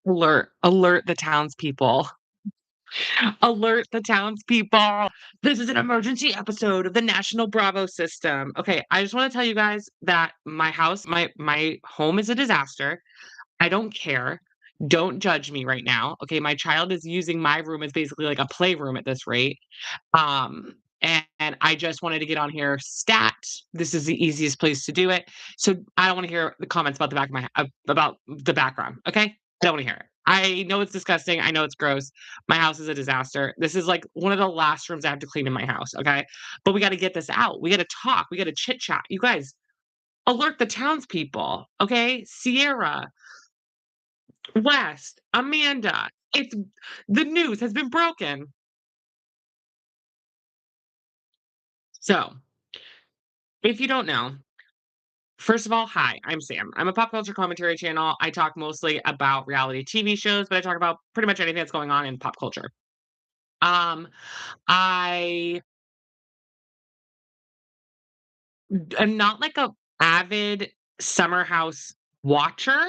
Alert the townspeople. Alert the townspeople. This is an emergency episode of the National Bravo system. Okay, I just want to tell you guys that my home is a disaster. I don't care. Don't judge me right now. Okay, my child is using my room as basically like a playroom at this rate. And I just wanted to get on here stat. This is the easiest place to do it. So I don't want to hear the comments about about the background. Okay, I don't want to hear it. I know it's disgusting. I know it's gross. My house is a disaster. This is like one of the last rooms I have to clean in my house. Okay, but we got to get this out. We got to talk. We got to chit chat. You guys, alert the townspeople. Okay, Sierra, West, Amanda. It's the news has been broken. So if you don't know, first of all, hi, I'm Sam. I'm a pop culture commentary channel. I talk mostly about reality TV shows, but I talk about pretty much anything that's going on in pop culture. Um, I am not like a avid Summer House watcher.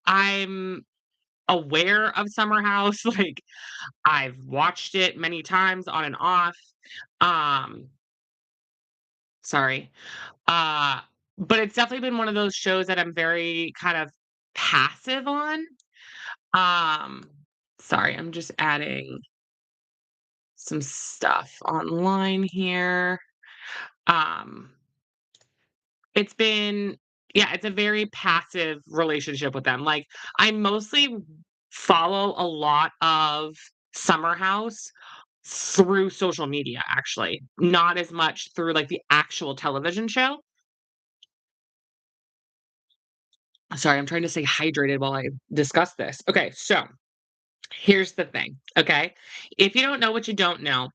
I'm aware of Summer House. Like I've watched it many times on and off. Um, sorry. Uh, but it's definitely been one of those shows that I'm very kind of passive on. Um, sorry, I'm just adding some stuff online here. Um, it's been yeah, it's a very passive relationship with them. Like I mostly follow a lot of Summer House through social media actually, not as much through like the actual television show. Sorry, I'm trying to stay hydrated while I discuss this. Okay, so here's the thing, okay? If you don't know what you don't know,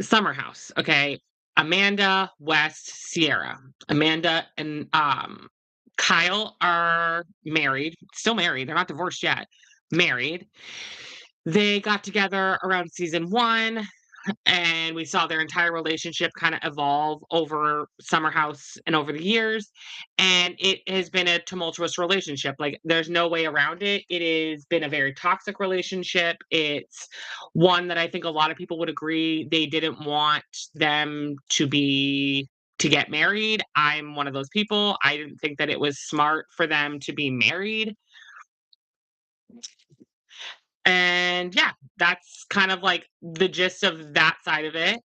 Summer House, okay? Amanda, West, Sierra. Amanda and Kyle are married, still married. They're not divorced yet. Married. They got together around season 1 and we saw their entire relationship kind of evolve over Summer House and over the years. And it has been a tumultuous relationship. Like, there's no way around it. It has been a very toxic relationship. It's one that I think a lot of people would agree they didn't want them to get married. I'm one of those people. I didn't think that it was smart for them to be married. And yeah, that's kind of like the gist of that side of it.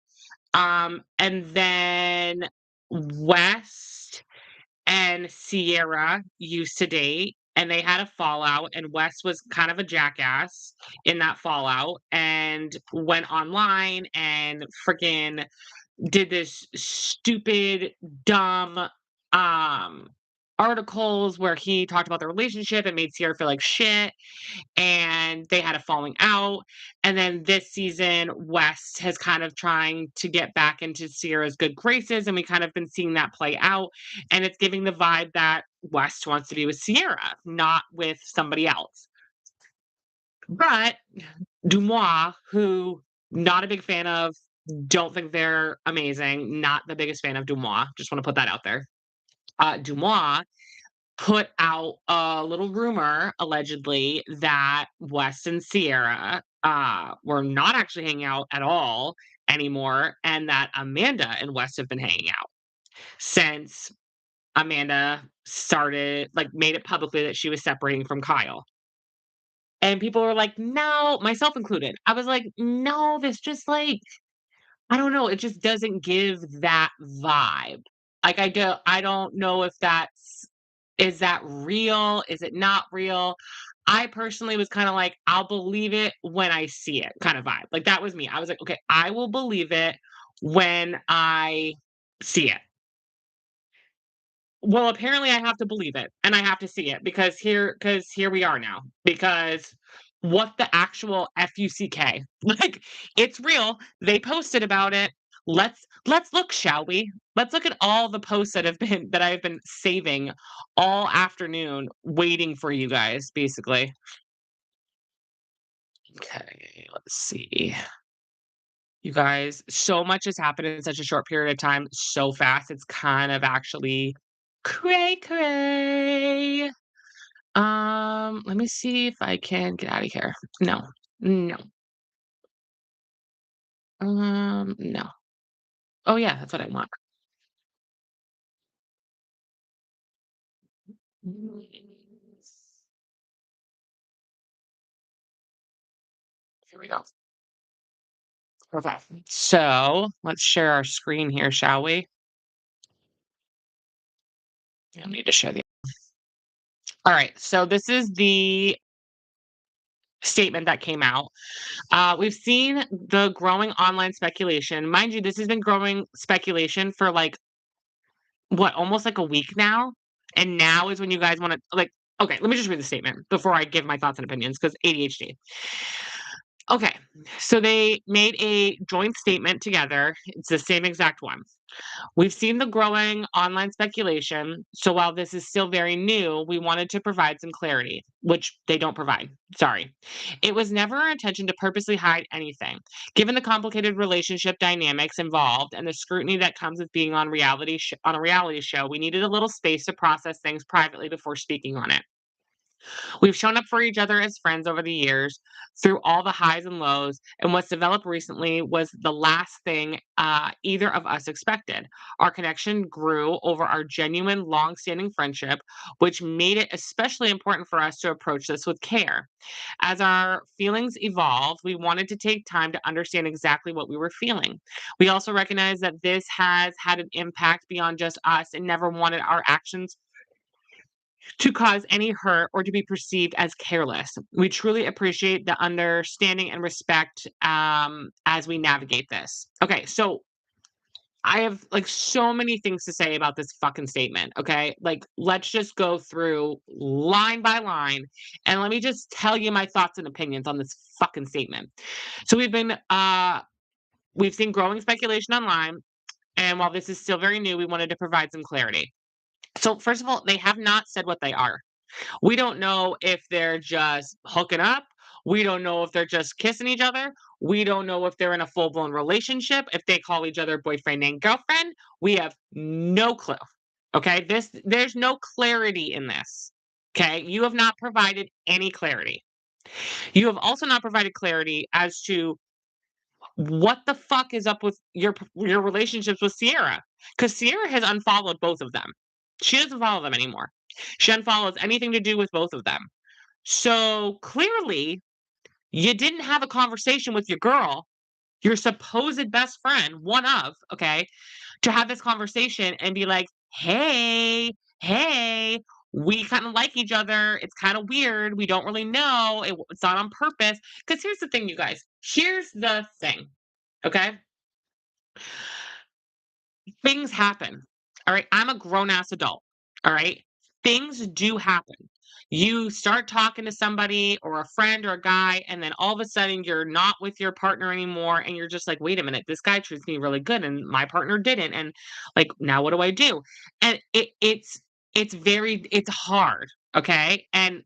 And then West and Sierra used to date and they had a fallout, and West was kind of a jackass in that fallout and went online and freaking did this stupid, dumb, um, articles where he talked about the relationship and made Sierra feel like shit, and they had a falling out. And then this season, West has kind of trying to get back into Sierra's good graces, and we kind of been seeing that play out. And it's giving the vibe that West wants to be with Sierra, not with somebody else. But Dumois, who not a big fan of, don't think they're amazing, not the biggest fan of Dumois. Just want to put that out there. Dumois put out a little rumor allegedly that Wes and Sierra were not actually hanging out at all anymore, and that Amanda and Wes have been hanging out since Amanda started, like, made it publicly that she was separating from Kyle. And people were like, no, myself included. I was like, no, this just like, I don't know, it just doesn't give that vibe. Like I don't know if that's is that real? Is it not real? I personally was kinda like, "I'll believe it when I see it," kind of vibe. Like, that was me. I was like, "Okay, I will believe it when I see it." Well, apparently I have to believe it, and I have to see it because here we are now. Because what the actual FUCK? Like, it's real. They posted about it. Let's look, shall we? Let's look at all the posts that I've been saving all afternoon waiting for you guys, basically. Okay, let's see. You guys, so much has happened in such a short period of time, so fast. It's kind of actually cray cray. Let me see if I can get out of here. No. No. No. Oh, yeah, that's what I want. Here we go. Okay. So, let's share our screen here, shall we? I need to share the Alright, so this is the statement that came out. We've seen the growing online speculation. Mind you, this has been growing speculation for, like, what, almost, like, a week now? And now is when you guys wanna like okay, let me just read the statement before I give my thoughts and opinions, because ADHD. Okay, so they made a joint statement together. It's the same exact one. We've seen the growing online speculation, so while this is still very new, we wanted to provide some clarity, which they don't provide. Sorry. It was never our intention to purposely hide anything. Given the complicated relationship dynamics involved and the scrutiny that comes with being on a reality show, we needed a little space to process things privately before speaking on it. We've shown up for each other as friends over the years through all the highs and lows, and what's developed recently was the last thing either of us expected. Our connection grew over our genuine, long standing friendship, which made it especially important for us to approach this with care. As our feelings evolved, we wanted to take time to understand exactly what we were feeling. We also recognize that this has had an impact beyond just us and never wanted our actions to cause any hurt or to be perceived as careless. We truly appreciate the understanding and respect as we navigate this. Okay, so I have like so many things to say about this fucking statement. Okay, like let's just go through line by line and let me just tell you my thoughts and opinions on this fucking statement. So we've seen growing speculation online, and while this is still very new, we wanted to provide some clarity. So, first of all, they have not said what they are. We don't know if they're just hooking up. We don't know if they're just kissing each other. We don't know if they're in a full blown relationship, if they call each other boyfriend and girlfriend. We have no clue. Okay? There's no clarity in this. Okay? You have not provided any clarity. You have also not provided clarity as to what the fuck is up with your relationships with Sierra? Because Sierra has unfollowed both of them. She doesn't follow them anymore. She unfollows anything to do with both of them. So clearly, you didn't have a conversation with your girl, your supposed best friend, one of, okay, to have this conversation and be like, hey, we kind of like each other. It's kind of weird. We don't really know. It's not on purpose. Because here's the thing, you guys. Here's the thing, okay? Things happen. All right. I'm a grown ass adult. All right. Things do happen. You start talking to somebody or a friend or a guy, and then all of a sudden you're not with your partner anymore. And you're just like, wait a minute, this guy treats me really good and my partner didn't. And like, now what do I do? And it's hard. Okay. And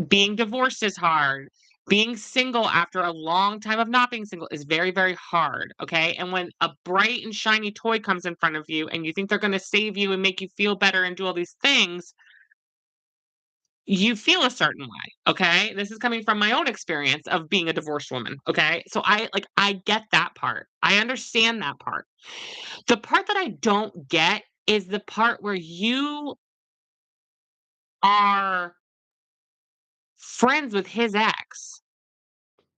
being divorced is hard. Being single after a long time of not being single is very, very hard, okay? And when a bright and shiny toy comes in front of you and you think they're gonna save you and make you feel better and do all these things, you feel a certain way, okay? This is coming from my own experience of being a divorced woman, okay? So I get that part. I understand that part. The part that I don't get is the part where you are friends with his ex.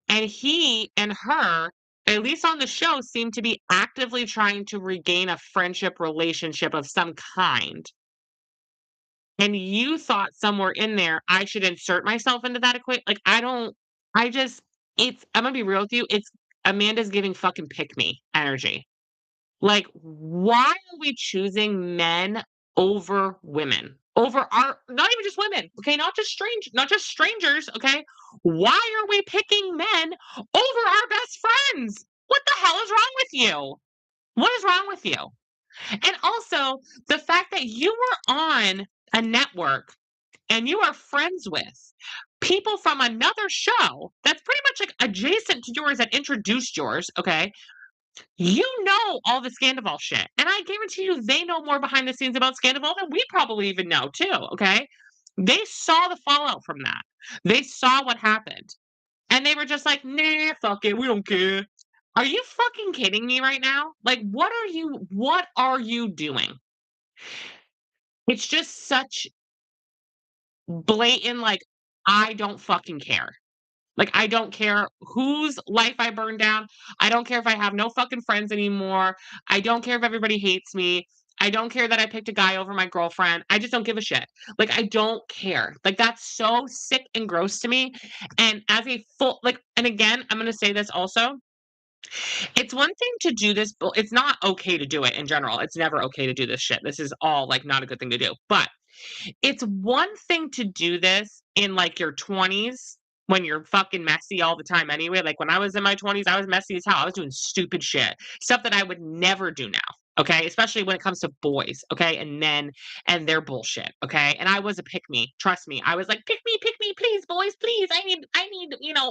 And he and her, at least on the show, seem to be actively trying to regain a friendship relationship of some kind. And you thought somewhere in there, I should insert myself into that equation. Like, I don't, I just, I'm gonna be real with you. It's Amanda's giving fucking pick me energy. Like, why are we choosing men over women? Over our not even just women, okay? Not just strangers, okay? Why are we picking men over our best friends? What the hell is wrong with you? What is wrong with you? And also the fact that you were on a network and you are friends with people from another show that's pretty much like adjacent to yours that introduced yours, okay? You know all the Scandival shit, and I guarantee you they know more behind the scenes about Scandival than we probably even know too, okay? They saw the fallout from that. They saw what happened, and they were just like, "Nah, fuck it, we don't care." Are you fucking kidding me right now? Like, what are you doing? It's just such blatant, like, I don't fucking care. Like, I don't care whose life I burn down. I don't care if I have no fucking friends anymore. I don't care if everybody hates me. I don't care that I picked a guy over my girlfriend. I just don't give a shit. Like, I don't care. Like, that's so sick and gross to me. And as a full, like, and again, I'm going to say this also. It's one thing to do this, but it's not okay to do it in general. It's never okay to do this shit. This is all like not a good thing to do. But it's one thing to do this in, like, your 20s when you're fucking messy all the time anyway. Like, when I was in my 20s, I was messy as hell. I was doing stupid shit, stuff that I would never do now, okay? Especially when it comes to boys, okay, and men and their bullshit, okay? And I was a pick me, trust me. I was like, pick me, please, boys, please. I need,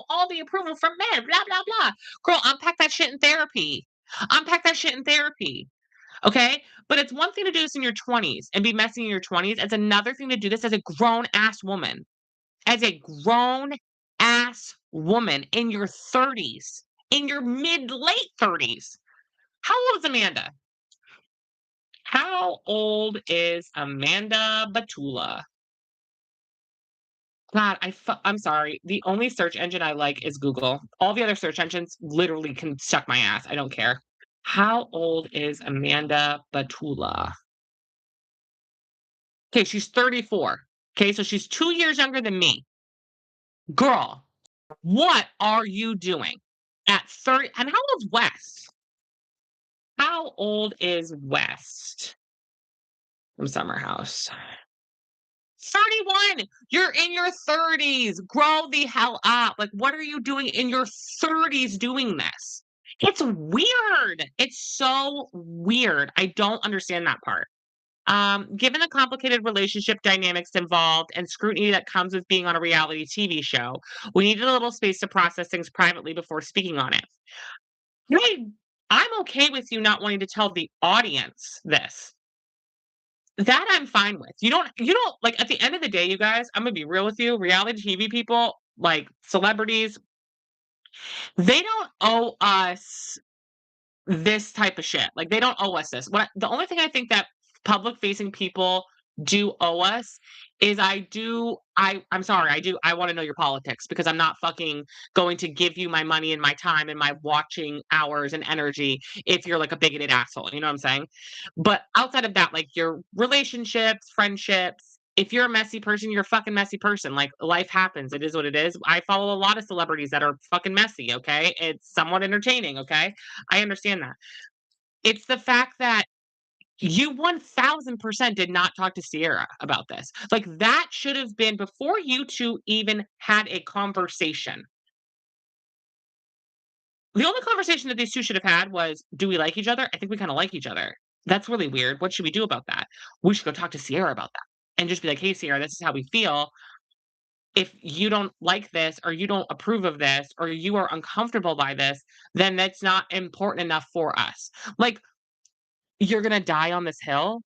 all the approval from men, blah, blah, blah." Girl, unpack that shit in therapy. Unpack that shit in therapy. Okay? But it's one thing to do this in your 20s and be messy in your 20s. It's another thing to do this as a grown ass woman. As a grown ass woman in your 30s, in your mid late 30s. How old is Amanda? How old is Amanda Batula? God, I'm sorry. The only search engine I like is Google. All the other search engines literally can suck my ass. I don't care. How old is Amanda Batula? Okay, she's 34. Okay, so she's 2 years younger than me. Girl, what are you doing at 30? And how old's West? How old is West from Summer House? 31. You're in your 30s. Grow the hell up. Like, what are you doing in your 30s doing this? It's weird. It's so weird. I don't understand that part. Given the complicated relationship dynamics involved and scrutiny that comes with being on a reality TV show, we needed a little space to process things privately before speaking on it. Hey, I'm okay with you not wanting to tell the audience this. That I'm fine with. You don't like at the end of the day, you guys, I'm gonna be real with you. Reality TV people, like celebrities, they don't owe us this type of shit. Like, they don't owe us this. The only thing I think that public facing people do owe us is I'm sorry, I wanna know your politics because I'm not fucking going to give you my money and my time and my watching hours and energy if you're like a bigoted asshole, you know what I'm saying? But outside of that, like your relationships, friendships, if you're a messy person, you're a fucking messy person. Like life happens. It is what it is. I follow a lot of celebrities that are fucking messy, okay? It's somewhat entertaining, okay? I understand that. It's the fact that you 1000% did not talk to Sierra about this. Like, that should have been before you 2 even had a conversation. The only conversation that these 2 should have had was, "Do we like each other? I think we kinda like each other. That's really weird. What should we do about that? We should go talk to Sierra about that." And just be like, "Hey, Sierra, this is how we feel. If you don't like this or you don't approve of this or you are uncomfortable by this, then that's not important enough for us." Like, you're gonna die on this hill?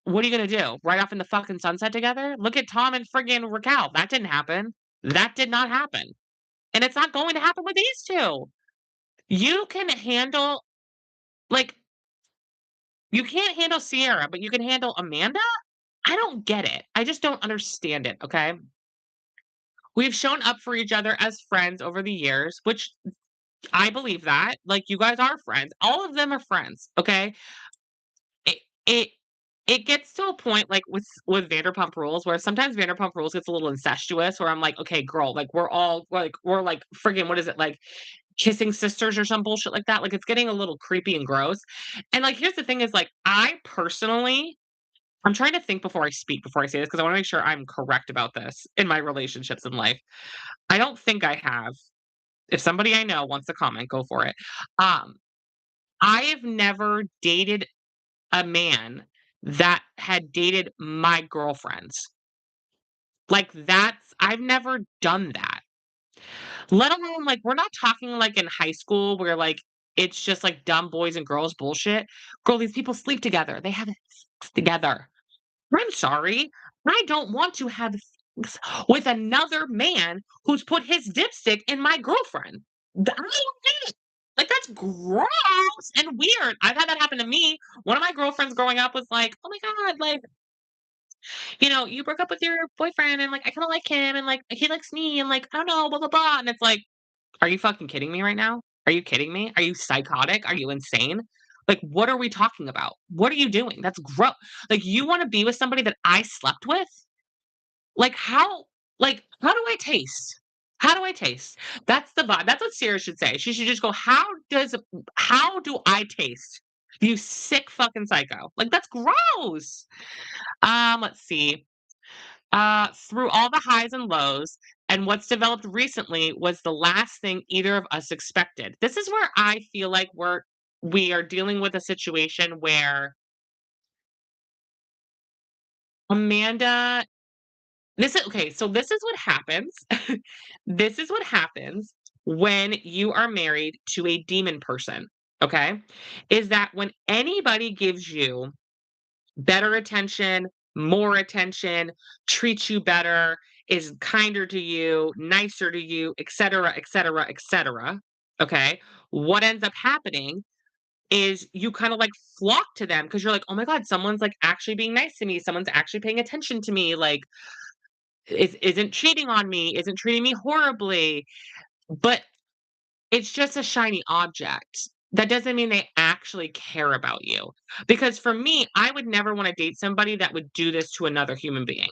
What are you gonna do? Ride off in the fucking sunset together? Look at Tom and friggin' Raquel. That didn't happen. That did not happen. And it's not going to happen with these 2. You can handle like, you can't handle Sierra, but you can handle Amanda? I don't get it. I just don't understand it, okay? We've shown up for each other as friends over the years, which I believe that. Like, you guys are friends. All of them are friends, okay? It it it gets to a point, like, with Vanderpump Rules, where sometimes Vanderpump Rules gets a little incestuous, where I'm like, "Okay, girl, like, we're, like, friggin' what is it, like, kissing sisters or some bullshit like that?" Like, it's getting a little creepy and gross, and, like, here's the thing is, like, I personally I'm trying to think before I say this because I wanna make sure I'm correct about this in my relationships in life. I don't think I have. If somebody I know wants to comment, go for it. Um, I have never dated a man that had dated my girlfriends. Like, I've never done that. Let alone, like, we're not talking, like, in high school where, like, it's just, like, dumb boys and girls bullshit. Girl, these people sleep together. They have sex together. I'm sorry. I don't want to have sex with another man who's put his dipstick in my girlfriend. I don't get it. Like, that's gross and weird. I've had that happen to me. One of my girlfriends growing up was like, "Oh my god, like, you broke up with your boyfriend and, like, I kinda like him and, like, he likes me and, like, I don't know, blah, blah, blah." And it's like, are you fucking kidding me right now? Are you kidding me? Are you psychotic? Are you insane? Like, what are we talking about? What are you doing? That's gross. Like, you wanna be with somebody that I slept with? Like, how do I taste? How do I taste? That's the vibe. That's what Sierra should say. She should just go, how do I taste? You sick fucking psycho." Like, that's gross. Let's see. Through all the highs and lows, and what's developed recently was the last thing either of us expected. This is where I feel like we are dealing with a situation where Amanda this is okay, so this is what happens. This is what happens when you are married to a demon person, okay? Is that when anybody gives you better attention, more attention, treats you better, is kinder to you, nicer to you, etc., etc., etc. Okay. What ends up happening is you kind of like flock to them because you're like, oh my God, someone's like actually being nice to me. Someone's actually paying attention to me. Like, isn't cheating on me, isn't treating me horribly. But it's just a shiny object. That doesn't mean they actually care about you. Because for me, I would never wanna date somebody that would do this to another human being.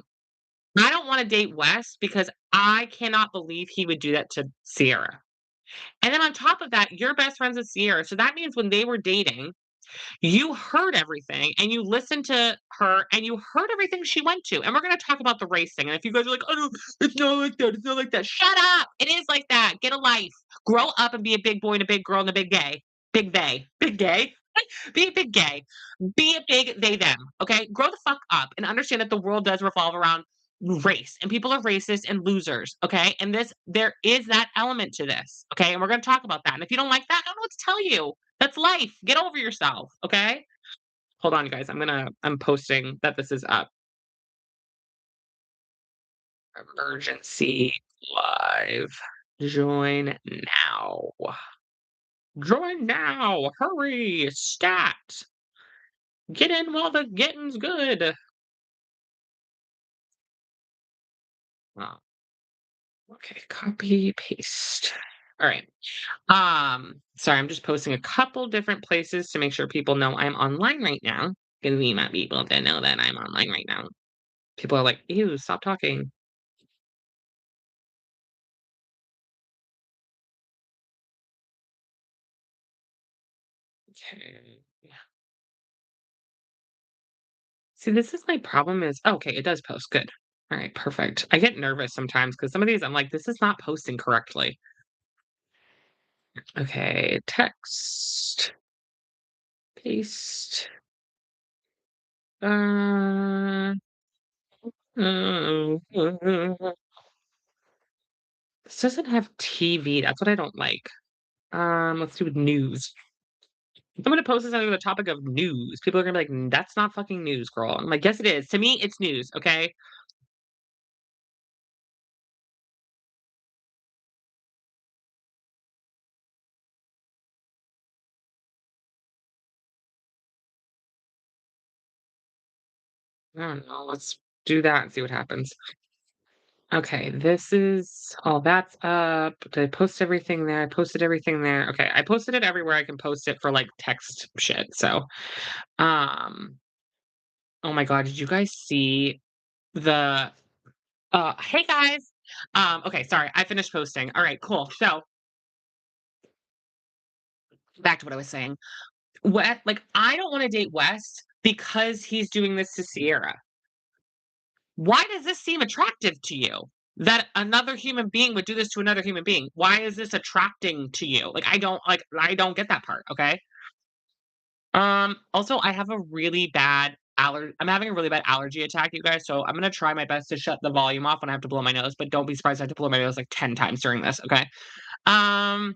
I don't wanna date Wes because I cannot believe he would do that to Sierra. And then on top of that, you're best friends with Sierra, so that means when they were dating, you heard everything and you listened to her and you heard everything she went to. And we're going to talk about the race thing. And if you guys are like, oh, no, it's not like that. It's not like that. Shut up. It is like that. Get a life. Grow up and be a big boy and a big girl and a big gay. Big they. Big gay. Be a big gay. Be a big they them. Okay. Grow the fuck up and understand that the world does revolve around race and people are racist and losers. Okay. And there is that element to this. Okay. And we're going to talk about that. And if you don't like that, I don't know what to tell you. That's life. Get over yourself. Okay. Hold on, you guys. I'm posting that this is up. Emergency live. Join now. Join now. Hurry. Stat. Get in while the getting's good. Oh, okay, copy, paste. All right. Sorry, I'm just posting a couple different places to make sure people know I'm online right now. Because we might be able to know that I'm online right now. People are like, ew, stop talking. Okay. See, this is my problem is okay, it does post, good. Alright, perfect. I get nervous sometimes because some of these I'm like, "This is not posting correctly." Okay, text, paste, uh, this doesn't have TV, that's what I don't like. Let's do news. I'm gonna post this under the topic of news. People are gonna be like, That's not fucking news, girl." I'm like, "Yes, it is. To me, it's news, okay?" I don't know, let's do that and see what happens. Okay, this is oh, that's up. Did I post everything there? I posted everything there. Okay, I posted it everywhere I can post it for like text shit. So, um, oh my God, did you guys see the hey guys. Okay, sorry, I finished posting. All right, cool. So, back to what I was saying. What like I don't want to date West because he's doing this to Sierra. Why does this seem attractive to you? That another human being would do this to another human being. Why is this attracting to you? I don't get that part, okay? Also I have a really bad I'm having a really bad allergy attack, you guys, so I'm gonna try my best to shut the volume off when I have to blow my nose, but don't be surprised I have to blow my nose like 10 times during this, okay? Um,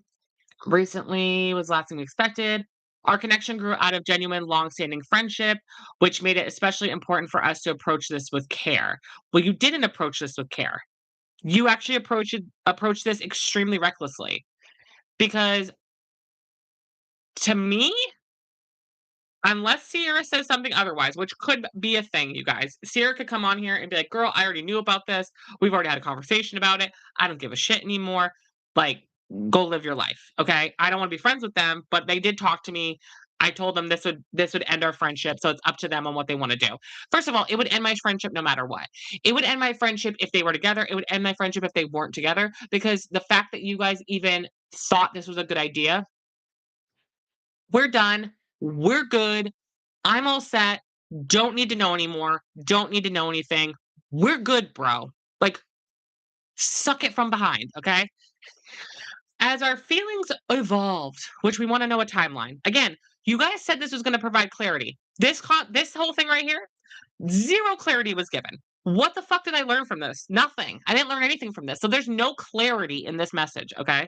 recently was the last thing we expected. Our connection grew out of genuine, long-standing friendship, which made it especially important for us to approach this with care. Well, you didn't approach this with care. You actually approached this extremely recklessly because to me, unless Sierra says something otherwise, which could be a thing, you guys. Sierra could come on here and be like, "Girl, I already knew about this. We've already had a conversation about it. I don't give a shit anymore. Like, go live your life, okay? I don't want to be friends with them, but they did talk to me. I told them this would end our friendship, so it's up to them on what they want to do. First of all, it would end my friendship no matter what. It would end my friendship if they were together. It would end my friendship if they weren't together because the fact that you guys even thought this was a good idea, we're done. We're good. I'm all set. Don't need to know anymore. Don't need to know anything. We're good, bro. Like, suck it from behind, okay? As our feelings evolved, which we want to know a timeline. Again, you guys said this was going to provide clarity. This whole thing right here, zero clarity was given. What the fuck did I learn from this? Nothing. I didn't learn anything from this. So there's no clarity in this message, okay?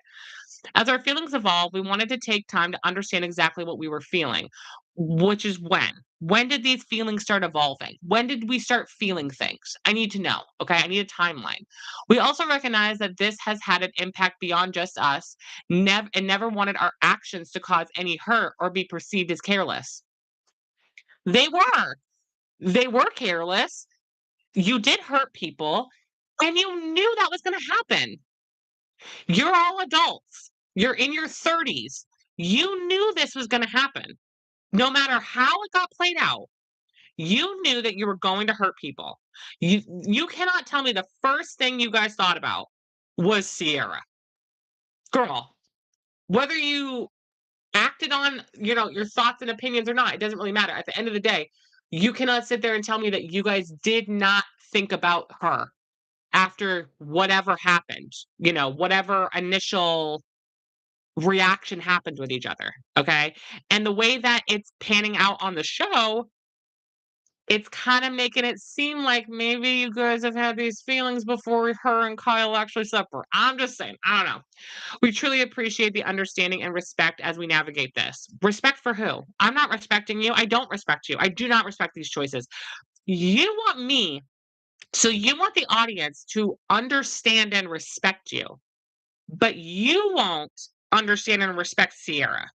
As our feelings evolved, we wanted to take time to understand exactly what we were feeling, which is when. When did these feelings start evolving? When did we start feeling things? I need to know. Okay. I need a timeline. We also recognize that this has had an impact beyond just us, and never wanted our actions to cause any hurt or be perceived as careless. They were. They were careless. You did hurt people, and you knew that was going to happen. You're all adults. You're in your 30s. You knew this was going to happen. No matter how it got played out, you knew that you were going to hurt people. You cannot tell me the first thing you guys thought about was Sierra. Girl, whether you acted on, your thoughts and opinions or not, it doesn't really matter. At the end of the day, you cannot sit there and tell me that you guys did not think about her after whatever happened, whatever initial reaction happened with each other, okay? And the way that it's panning out on the show, it's kinda making it seem like maybe you guys have had these feelings before her and Kyle actually suffer. I'm just saying, I don't know. We truly appreciate the understanding and respect as we navigate this. Respect for who? I'm not respecting you. I don't respect you. I do not respect these choices. You want me, so you want the audience to understand and respect you, but you won't understand and respect Sierra.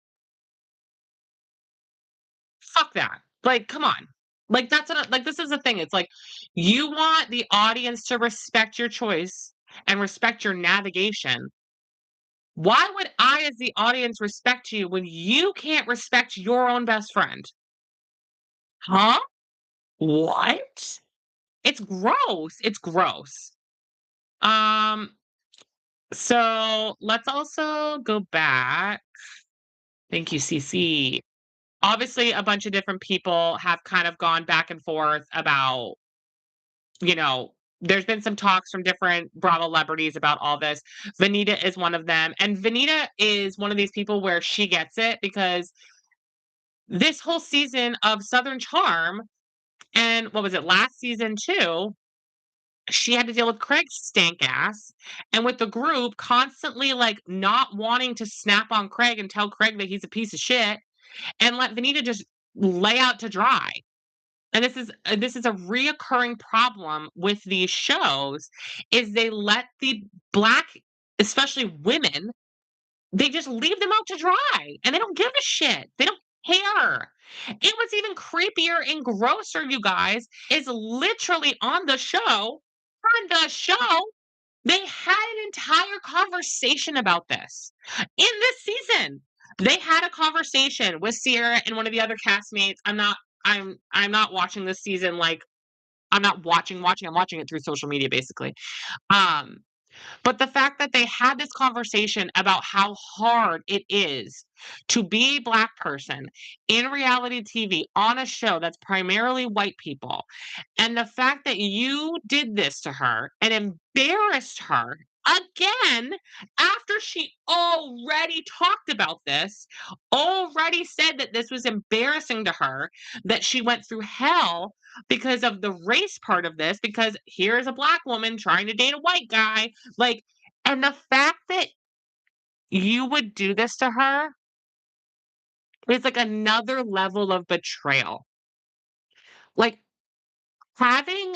Fuck that. Like, come on. Like, this is the thing. It's like, you want the audience to respect your choice and respect your navigation. Why would I, as the audience, respect you when you can't respect your own best friend? Huh? What? It's gross. It's gross. Um, so let's also go back. Thank you, CC. Obviously, a bunch of different people have kind of gone back and forth about, you know, there's been some talks from different Bravo celebrities about all this. Vanita is one of them. And Vanita is one of these people where she gets it because this whole season of Southern Charm, and what was it, last season too, she had to deal with Craig's stank ass and with the group constantly like not wanting to snap on Craig and tell Craig that he's a piece of shit and let Vanita just lay out to dry. And this is a reoccurring problem with these shows is they let the black, especially women, they just leave them out to dry and they don't give a shit. They don't care. It was even creepier and grosser, you guys, is literally on the show. They had an entire conversation about this. In this season, they had a conversation with Sierra and one of the other castmates. I'm not watching this season like I'm not watching. I'm watching it through social media basically. Um but the fact that they had this conversation about how hard it is to be a black person in reality TV on a show that's primarily white people, and the fact that you did this to her and embarrassed her again after she already talked about this, already said that this was embarrassing to her, that she went through hell because of the race part of this, because here is a black woman trying to date a white guy like, and the fact that you would do this to her, It's like another level of betrayal. Like, having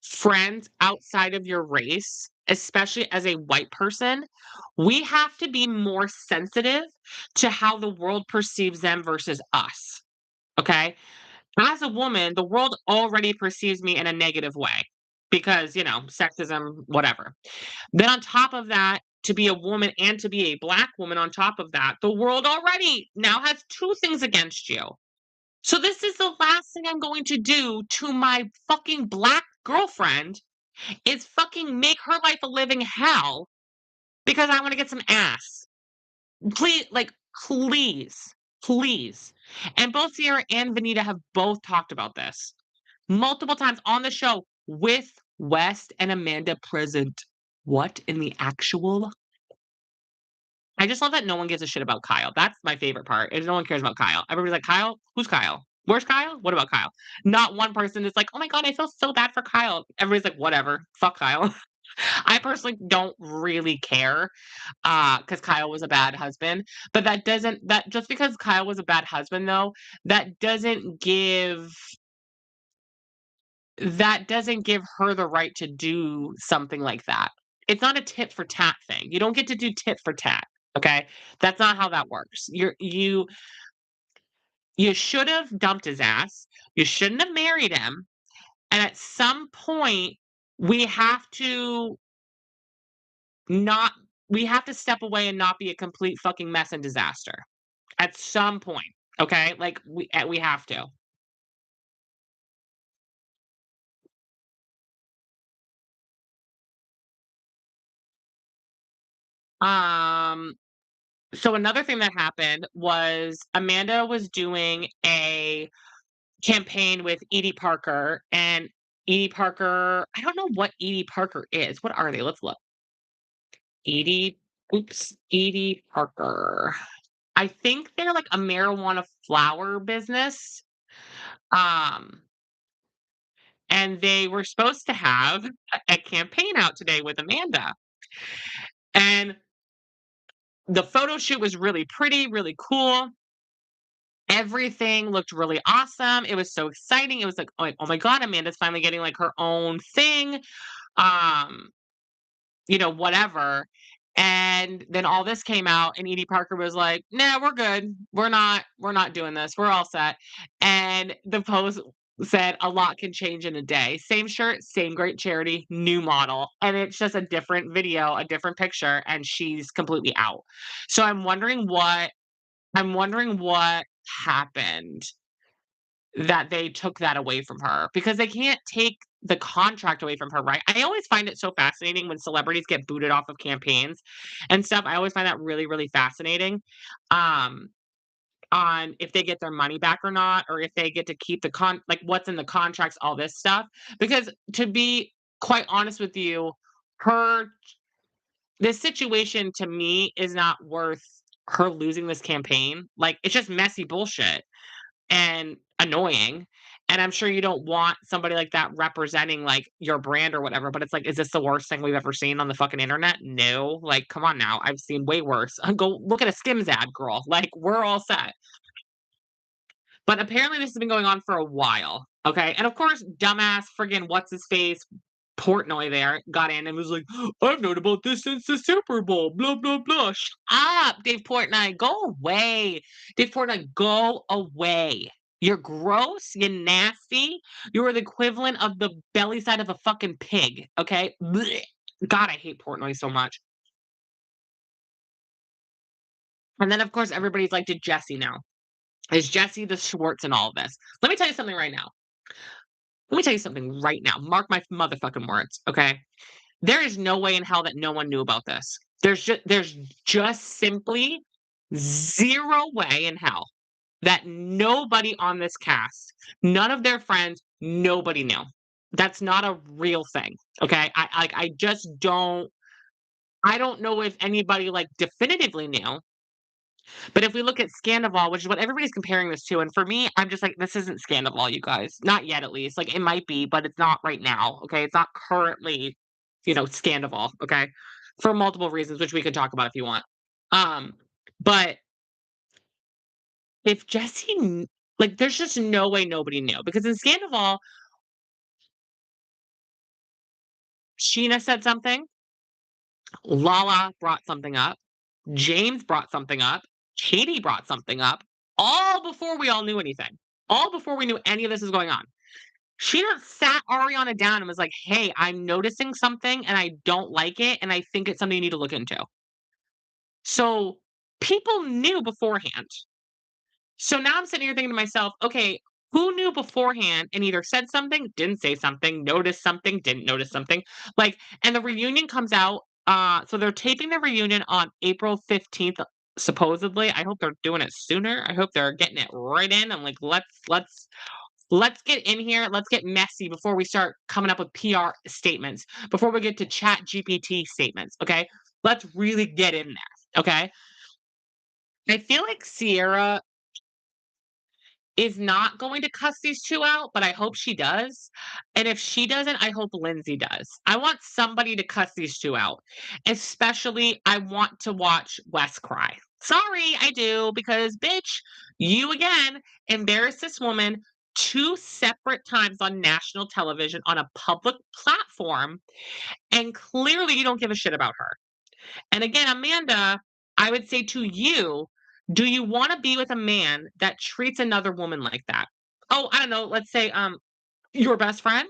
friends outside of your race, especially as a white person, we have to be more sensitive to how the world perceives them versus us, okay? As a woman, the world already perceives me in a negative way because, sexism, whatever. Then on top of that, to be a woman and to be a black woman on top of that, the world already now has 2 things against you. So this is the last thing I'm going to do to my fucking black girlfriend is fucking make her life a living hell because I wanna get some ass. Please, like, please, please. And both Sierra and Venita have both talked about this multiple times on the show with West and Amanda present. What in the actual I just love that no one gives a shit about Kyle. That's my favorite part, is no one cares about Kyle. Everybody's like, "Kyle? Who's Kyle? Where's Kyle? What about Kyle?" Not one person is like, "Oh my god, I feel so bad for Kyle." Everybody's like, "Whatever. Fuck Kyle." I personally don't really care, because Kyle was a bad husband, but that just because Kyle was a bad husband, though, that doesn't give that doesn't give her the right to do something like that. It's not a tit for tat thing. You don't get to do tit for tat, okay? That's not how that works. You should have dumped his ass. You shouldn't have married him. And at some point, we have to not we have to step away and not be a complete fucking mess and disaster. At some point, okay? Like we have to. Um so another thing that happened was Amanda was doing a campaign with Edie Parker, and Edie Parker, I don't know what Edie Parker is. What are they? Let's look. Edie, Edie Parker. I think they're like a marijuana flower business. Um, and they were supposed to have a campaign out today with Amanda. And the photo shoot was really pretty, really cool. Everything looked really awesome. It was so exciting. It was like, oh my god, Amanda's finally getting like her own thing. Um, whatever. And then all this came out and Edie Parker was like, "Nah, we're good. We're not doing this. We're all set." And the post said a lot can change in a day. Same shirt, same great charity, new model. And it's just a different video, a different picture, and she's completely out. So I'm wondering what happened that they took that away from her because they can't take the contract away from her, right? I always find it so fascinating when celebrities get booted off of campaigns and stuff. I always find that really, really fascinating. Um, on if they get their money back or not, or if they get to keep like what's in the contracts, all this stuff. Because to be quite honest with you, her this situation to me is not worth her losing this campaign. Like it's just messy bullshit and annoying. And I'm sure you don't want somebody like that representing like your brand or whatever, but it's like, is this the worst thing we've ever seen on the fucking internet? No. Like, come on now. I've seen way worse. Go look at a Skims ad, girl. Like, we're all set. But apparently this has been going on for a while. Okay. And of course, dumbass friggin' what's his face Portnoy there got in and was like, I've known about this since the Super Bowl. Blah blah blah. Shut up, Dave Portnoy. Go away. Dave Portnoy, go away. You're gross, you're nasty. You're the equivalent of the belly side of a fucking pig. Okay? Blech. God, I hate Portnoy so much. And then of course everybody's like, did Jesse know? Is Jesse the Schwartz in all of this? Let me tell you something right now. Let me tell you something right now. Mark my motherfucking words, okay? There is no way in hell that no one knew about this. There's just simply 0 way in hell that nobody on this cast, none of their friends, nobody knew. That's not a real thing, okay? I just don't know if anybody, like, definitively knew, but if we look at Scandoval, which is what everybody's comparing this to, and for me, I'm just like, "This isn't Scandoval, you guys." Not yet, at least. Like, it might be, but it's not right now, okay? It's not currently, Scandoval, okay? For multiple reasons, which we could talk about if you want. Um, but if Jesse like, there's just no way nobody knew because in Scandoval, Sheena said something, Lala brought something up, James brought something up, Katie brought something up, all before we all knew anything, all before we knew any of this is going on. Sheena sat Ariana down and was like, "Hey, I'm noticing something and I don't like it, and I think it's something you need to look into." So people knew beforehand. So now I'm sitting here thinking to myself, okay, who knew beforehand and either said something, didn't say something, noticed something, didn't notice something? Like, and the reunion comes out. So they're taping the reunion on April 15th, supposedly. I hope they're doing it sooner. I hope they're getting it right in. I'm like, let's get in here. Let's get messy before we start coming up with PR statements, before we get to chat GPT statements. Okay. Let's really get in there. Okay. I feel like Sierra is not going to cuss these 2 out, but I hope she does, and if she doesn't, I hope Lindsay does. I want somebody to cuss these 2 out, especially I want to watch Wes cry. Sorry, I do, because bitch, you again embarrassed this woman 2 separate times on national television on a public platform, and clearly you don't give a shit about her. And again, Amanda, I would say to you, do you want to be with a man that treats another woman like that? Oh, I don't know. Let's say your best friend.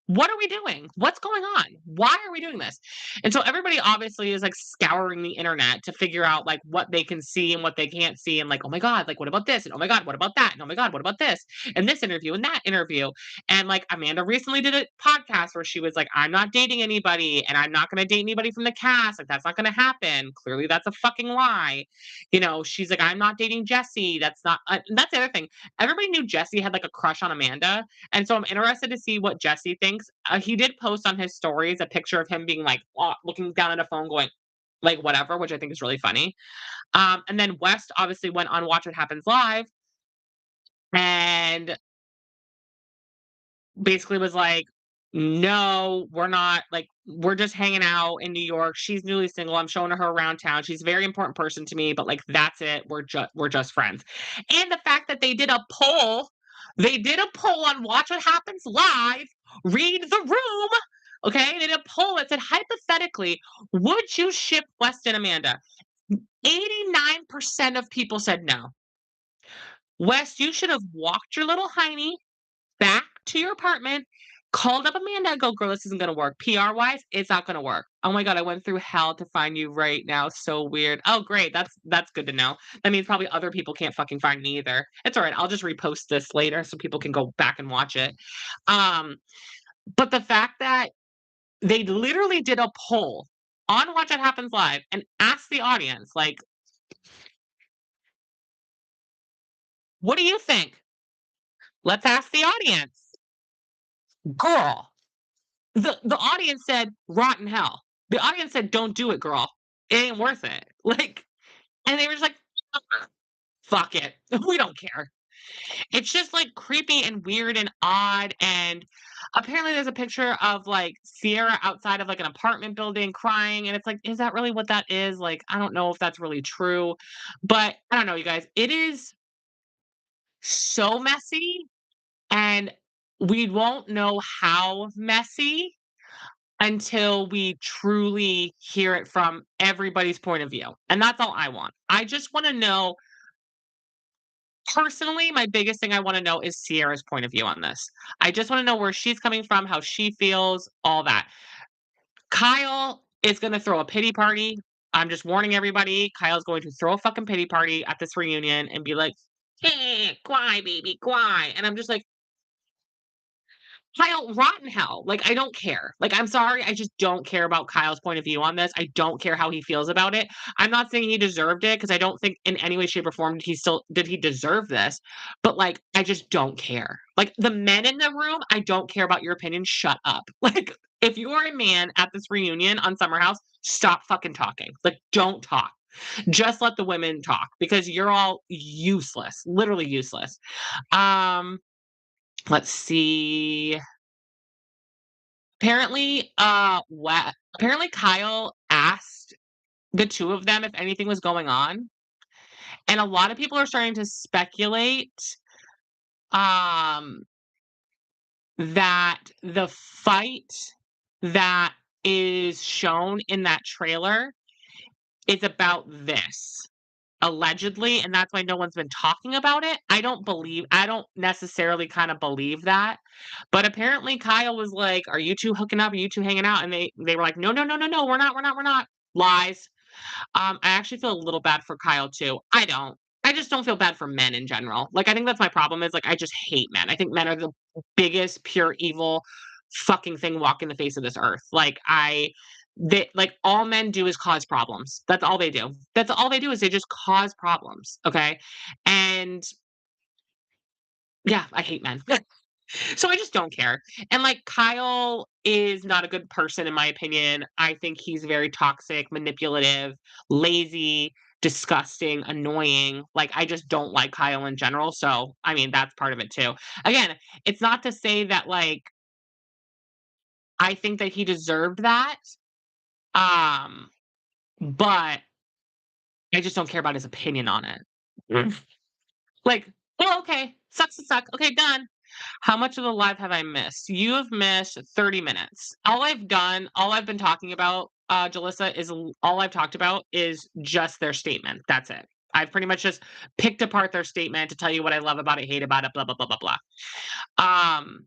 What are we doing? What's going on? Why are we doing this? And so everybody obviously is like scouring the internet to figure out like what they can see and what they can't see and like, oh my God, like what about this? And oh my God, what about that? And oh my God, what about this? And this interview and that interview. And like Amanda recently did a podcast where she was like, I'm not dating anybody and I'm not gonna date anybody from the cast. Like that's not gonna happen. Clearly that's a fucking lie. You know, she's like, I'm not dating Jesse. That's not that's the other thing. Everybody knew Jesse had like a crush on Amanda and so I'm interested to see what Jesse thinks. He did post on his stories a picture of him being like looking down at a phone, going like whatever, which I think is really funny. And then West obviously went on Watch What Happens Live and basically was like, "No, we're not like we're just hanging out in New York. She's newly single. I'm showing her around town. She's a very important person to me, but like that's it. We're just friends." And the fact that they did a poll on Watch What Happens Live, read the room. Okay, they did a poll that said hypothetically, would you ship West and Amanda? 89% of people said no. West, you should have walked your little hiney back to your apartment, called up Amanda and go, "Girl, this isn't gonna work. PR wise, it's not gonna work. Oh my God, I went through hell to find you right now. So weird. Oh, great. That's good to know. That means probably other people can't fucking find me either. It's all right. I'll just repost this later so people can go back and watch it. Um, but the fact that they literally did a poll on Watch What Happens Live and asked the audience, like, what do you think? Let's ask the audience. Girl, the audience said, "Rotten hell." The audience said, "Don't do it, girl. It ain't worth it." Like, and they were just like, "Fuck it. We don't care." It's just, like, creepy and weird and odd, and apparently there's a picture of, like, Sierra outside of, like, an apartment building crying, and it's like, is that really what that is? Like, I don't know if that's really true, but I don't know, you guys. It is so messy, and we won't know how messy until we truly hear it from everybody's point of view, and that's all I want. I just wanna know personally, my biggest thing I wanna know is Sierra's point of view on this. I just wanna know where she's coming from, how she feels, all that. Kyle is gonna throw a pity party. I'm just warning everybody, Kyle's going to throw a fucking pity party at this reunion and be like, cry, baby, cry," and I'm just like, Kyle, rotten hell. Like, I don't care. Like, I'm sorry. I just don't care about Kyle's point of view on this. I don't care how he feels about it. I'm not saying he deserved it because I don't think in any way, shape, or form did he deserve this. But like, I just don't care. Like the men in the room, I don't care about your opinion. Shut up. Like, if you are a man at this reunion on Summer House, stop fucking talking. Like, don't talk. Just let the women talk because you're all useless, literally useless. Um, let's see. Apparently Kyle asked the 2 of them if anything was going on, And a lot of people are starting to speculate, um, that the fight that is shown in that trailer is about this, allegedly, and that's why no one's been talking about it. I don't necessarily kinda believe that, but apparently Kyle was like, "Are you 2 hooking up? Are you 2 hanging out?" And they were like, "No, no, no, no, no, we're not, we're not, we're not." Lies. I actually feel a little bad for Kyle too. I don't. I just don't feel bad for men in general. Like, I think that's my problem is, like, I just hate men. I think men are the biggest pure evil fucking thing walking the face of this earth. Like, all men do is cause problems. That's all they do. That's all they do is they just cause problems, okay? And yeah, I hate men. So I just don't care. And like Kyle is not a good person in my opinion. I think he's very toxic, manipulative, lazy, disgusting, annoying. Like I just don't like Kyle in general. So I mean that's part of it too. Again, it's not to say that like I think that he deserved that. Um, but I just don't care about his opinion on it. Mm. Like, oh, okay, sucks to suck. Okay, done. How much of the live have I missed? You have missed 30 minutes. All I've been talking about, Jalissa, all I've talked about is just their statement. That's it. I've pretty much just picked apart their statement to tell you what I love about it, hate about it, blah, blah, blah, blah, blah. Um,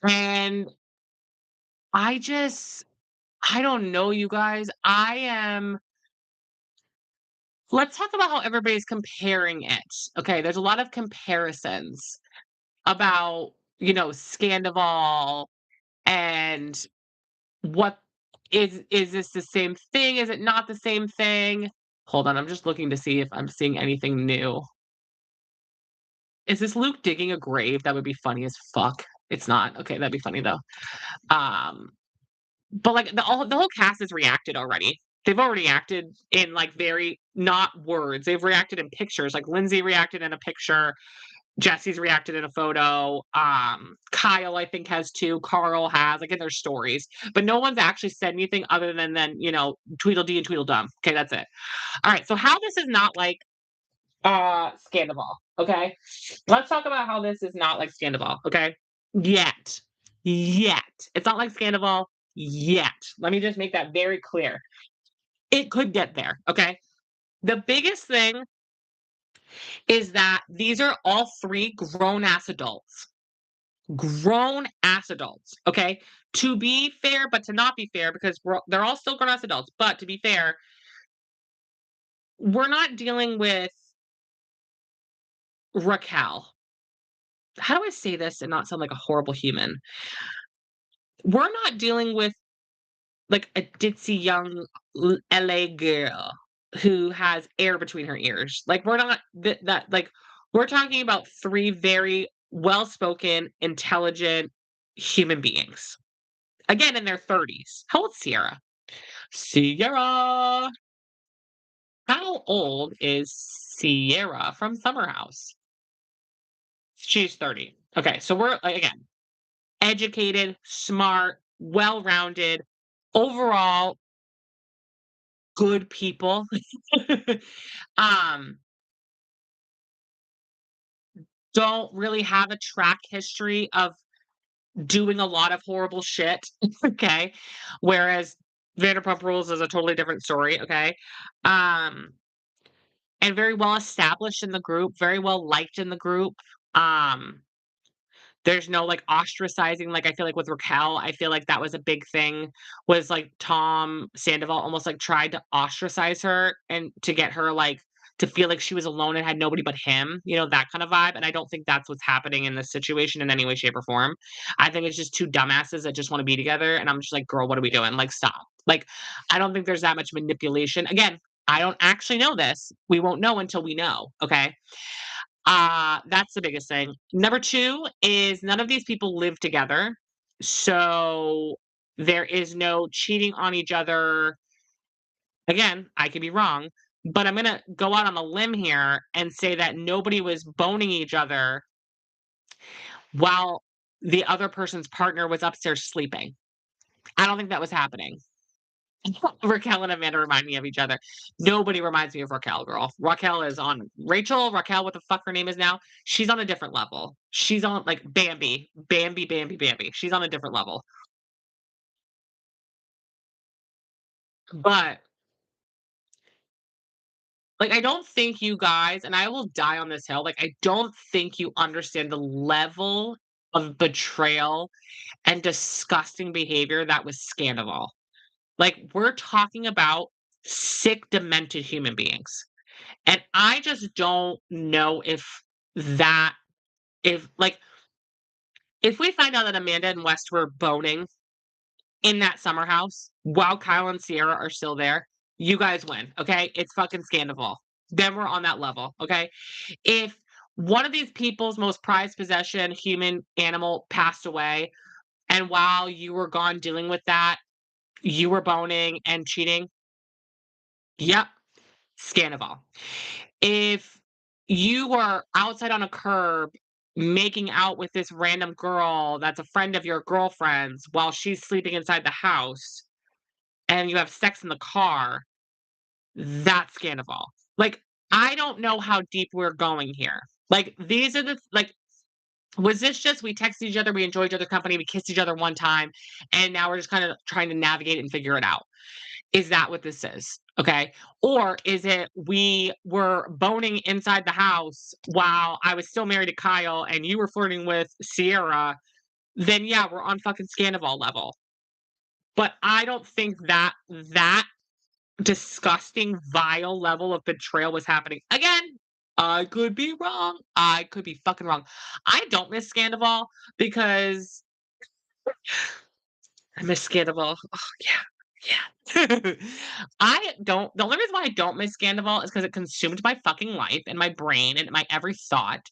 and I just, I don't know, you guys. Let's talk about how everybody's comparing it. Okay, there's a lot of comparisons about, Scandival and what is this the same thing? Is it not the same thing? Hold on, I'm just looking to see if I'm seeing anything new. Is this Luke digging a grave? That would be funny as fuck. It's not. Okay, that'd be funny though. Um, but like the whole cast has reacted already. They've already acted in like very not words. They've reacted in pictures. Like Lindsay reacted in a picture. Jesse's reacted in a photo. Kyle, I think, has too. Carl has, like, in their stories. But no one's actually said anything other than, Tweedledee and Tweedledum. Okay, that's it. All right, so how this is not like Scandival, okay? Let's talk about how this is not like Scandival, okay? Yet. Yet. It's not like Scandival yet. Let me just make that very clear. It could get there, okay? The biggest thing is that these are all three grown ass adults. Grown ass adults, okay? To be fair, but to not be fair, because they're all still grown ass adults. But to be fair, we're not dealing with Raquel. How do I say this and not sound like a horrible human? We're not dealing with like a ditzy young LA girl who has air between her ears. Like we're not that like we're talking about three very well-spoken, intelligent human beings. Again, in their 30s. How old's Sierra? Sierra! How old is Sierra from Summer House? She's 30. Okay, so we're again educated, smart, well-rounded, overall good people. um, don't really have a track history of doing a lot of horrible shit. Okay. Whereas Vanderpump Rules is a totally different story. Okay. Um, and very well established in the group, very well liked in the group. Um, there's no like ostracizing. Like I feel like with Raquel, I feel like that was a big thing. Was like Tom Sandoval almost like tried to ostracize her and to get her like to feel like she was alone and had nobody but him, that kind of vibe. And I don't think that's what's happening in this situation in any way, shape, or form. I think it's just two dumbasses that just want to be together. And I'm just like, girl, what are we doing? Like, stop. Like, I don't think there's that much manipulation. Again, I don't actually know this. We won't know until we know. Okay. That's the biggest thing. Number 2 is none of these people live together. So there is no cheating on each other. Again, I could be wrong, but I'm gonna go out on a limb here and say that nobody was boning each other while the other person's partner was upstairs sleeping. I don't think that was happening. Raquel and Amanda remind me of each other. Nobody reminds me of Raquel, girl. Raquel is on Raquel, what the fuck her name is now. She's on a different level. She's on like Bambi, Bambi, Bambi, Bambi. She's on a different level. But like, I don't think you guys, and I will die on this hill. Like, I don't think you understand the level of betrayal and disgusting behavior that was Scandival. Like, we're talking about sick, demented human beings. And I just don't know that if like if we find out that Amanda and West were boning in that summer house while Kyle and Sierra are still there, you guys win, okay? It's fucking Scandival. Then we're on that level, okay? If one of these people's most prized possession, human animal, passed away, and while you were gone dealing with that, you were boning and cheating, yep, Scandival. If you were outside on a curb making out with this random girl that's a friend of your girlfriend's while she's sleeping inside the house and you have sex in the car, that's Scandival. Like, I don't know how deep we're going here. Like, these are the like, was this just we texted each other, we enjoyed each other's company, we kissed each other one time, and now we're just kind of trying to navigate and figure it out? Is that what this is? Okay. Or is it we were boning inside the house while I was still married to Kyle and you were flirting with Sierra? Then yeah, we're on fucking Scandival level. But I don't think that disgusting, vile level of betrayal was happening. Again, I could be wrong. I could be fucking wrong. I don't miss Scandival because I miss Scandival. Oh, yeah. Yeah. I don't the only reason why I don't miss Scandival is because it consumed my fucking life and my brain and my every thought.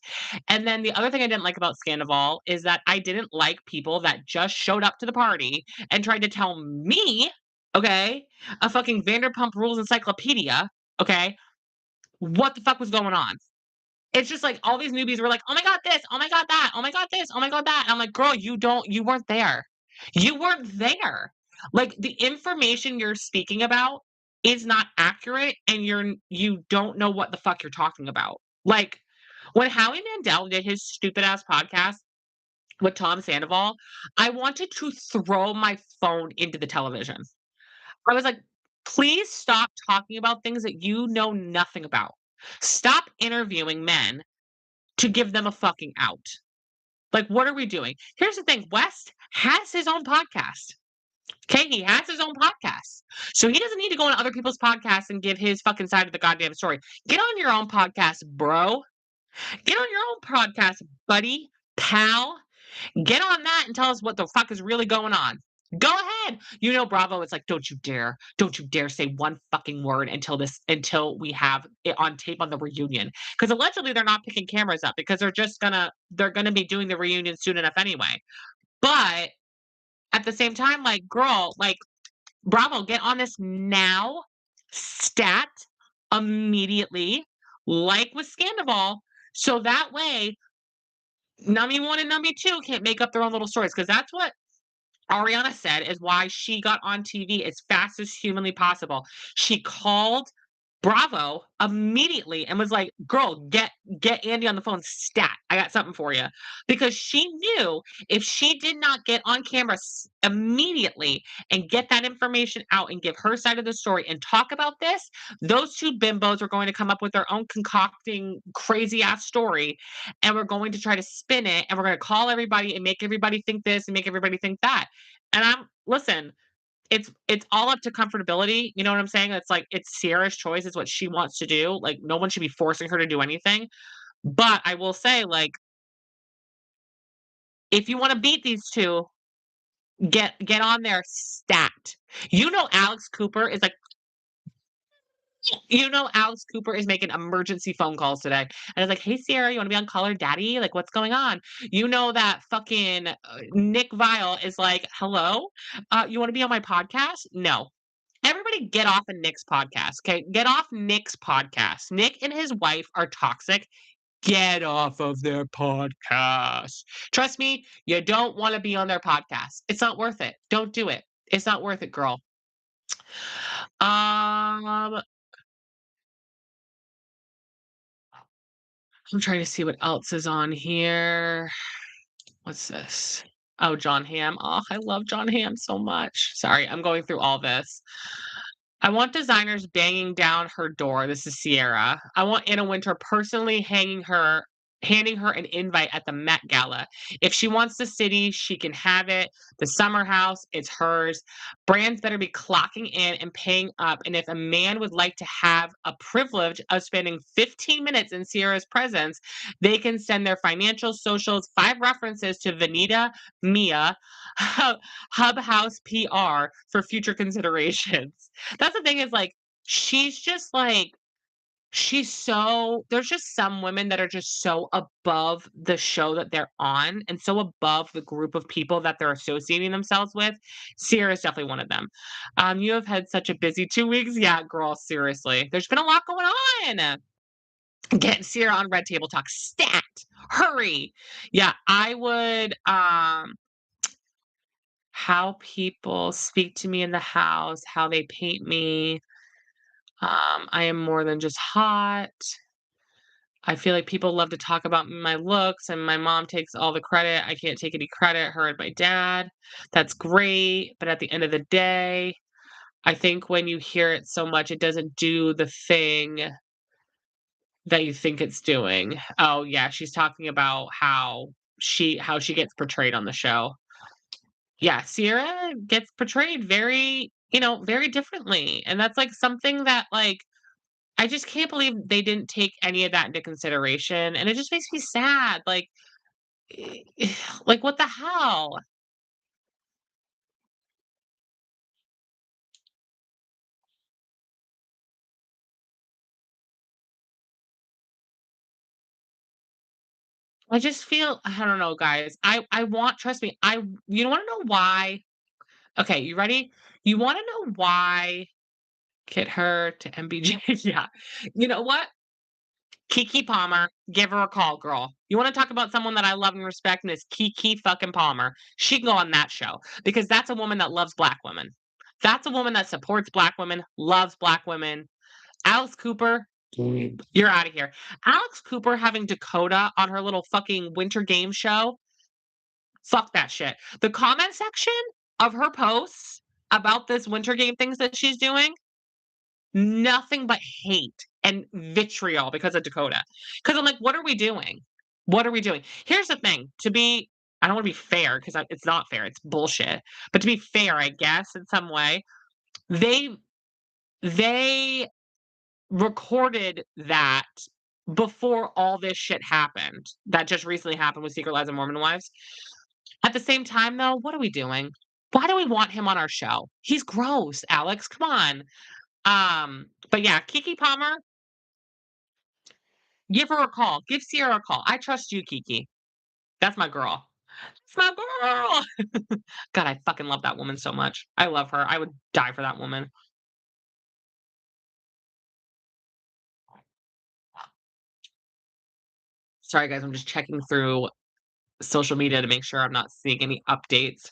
And then the other thing I didn't like about Scandival is that I didn't like people that just showed up to the party and tried to tell me, okay, a fucking Vanderpump Rules encyclopedia, okay, what the fuck was going on. It's just like all these newbies were like, "Oh my god, this. Oh my god, that. Oh my god, this. Oh my god, that." And I'm like, "Girl, you weren't there. You weren't there. Like the information you're speaking about is not accurate and you don't know what the fuck you're talking about." Like when Howie Mandel did his stupid ass podcast with Tom Sandoval, I wanted to throw my phone into the television. I was like, "Please stop talking about things that you know nothing about. Stop interviewing men to give them a fucking out. Like, what are we doing?" Here's the thing, West has his own podcast. Okay, he has his own podcast. So he doesn't need to go on other people's podcasts and give his fucking side of the goddamn story. Get on your own podcast, bro. Get on your own podcast, buddy, pal. Get on that and tell us what the fuck is really going on. Go ahead. You know, Bravo, it's like, don't you dare say one fucking word until we have it on tape on the reunion. Because allegedly they're not picking cameras up because they're gonna be doing the reunion soon enough anyway. But at the same time, like, girl, like, Bravo, get on this now, stat immediately, like with Scandival, so that way Nummy 1 and Nummy 2 can't make up their own little stories because that's what Ariana said is why she got on TV as fast as humanly possible. She called Bravo immediately and was like, "Girl, get Andy on the phone stat. I got something for you." Because she knew if she did not get on camera immediately and get that information out and give her side of the story and talk about this, those two bimbos are going to come up with their own concocting crazy ass story and we're going to try to spin it and we're going to call everybody and make everybody think this and make everybody think that. And I'm listen, it's all up to comfortability, you know what I'm saying? It's like it's Sierra's choice, it's what she wants to do, like, no one should be forcing her to do anything, but I will say, like, if you wanna beat these 2, get on there stat. You know Alex Cooper is, like you know Alex Cooper is making emergency phone calls today, and it's like, "Hey, Sierra, you wanna be on Call Her Daddy? Like, what's going on?" You know that fucking, Nick Viall is like, "Hello? You wanna be on my podcast?" No. Everybody get off of Nick's podcast, okay? Get off Nick's podcast. Nick and his wife are toxic. Get off of their podcast. Trust me, you don't wanna be on their podcast. It's not worth it. Don't do it. It's not worth it, girl. Um, I'm trying to see what else is on here. What's this? Oh, John Hamm. Oh, I love John Hamm so much. Sorry, I'm going through all this. I want designers banging down her door. This is Sierra. I want Anna Wintour personally handing her an invite at the Met Gala. If she wants the city, she can have it. The summer house, it's hers. Brands better be clocking in and paying up. And if a man would like to have a privilege of spending 15 minutes in Sierra's presence, they can send their financial socials, 5 references to Vanita Mia, Hub House PR for future considerations. That's the thing is, like, she's just, like she's so there's just some women that are just so above the show that they're on and so above the group of people that they're associating themselves with. Sierra is definitely one of them. You have had such a busy 2 weeks. Yeah, girl, seriously. There's been a lot going on. Get Sierra on Red Table Talk stat. Hurry. Yeah, I would, how people speak to me in the house, how they paint me. I am more than just hot. I feel like people love to talk about my looks, and my mom takes all the credit. I can't take any credit, her and my dad. That's great, but at the end of the day, I think when you hear it so much, it doesn't do the thing that you think it's doing. Oh, yeah, she's talking about how she gets portrayed on the show. Yeah, Sierra gets portrayed very, very differently, and that's, like, something that, like, I just can't believe they didn't take any of that into consideration, and it just makes me sad, like, like, what the hell? I just feel I don't know, guys. I want trust me, you wanna know why? Okay, you ready? You wanna know why get her to MBJ? Yeah. You know what? Kiki Palmer, give her a call, girl. You wanna talk about someone that I love and respect, and it's Kiki fucking Palmer. She can go on that show because that's a woman that loves black women. That's a woman that supports black women, loves black women. Alex Cooper, you're out of here. Alex Cooper having Dakota on her little fucking winter game show, fuck that shit. The comment section of her posts about this winter game things that she's doing, nothing but hate and vitriol because of Dakota. Because I'm like, what are we doing? What are we doing? Here's the thing. I don't want to be fair because it's not fair. It's bullshit. But to be fair, I guess in some way, they they recorded that before all this shit happened. That just recently happened with Secret Lives of Mormon Wives. At the same time, though, what are we doing? Why do we want him on our show? He's gross, Alex. Come on. But yeah, Kiki Palmer, give her a call. Give Sierra a call. I trust you, Kiki. That's my girl. It's my girl. God, I fucking love that woman so much. I love her. I would die for that woman. Sorry, guys. I'm just checking through social media to make sure I'm not seeing any updates.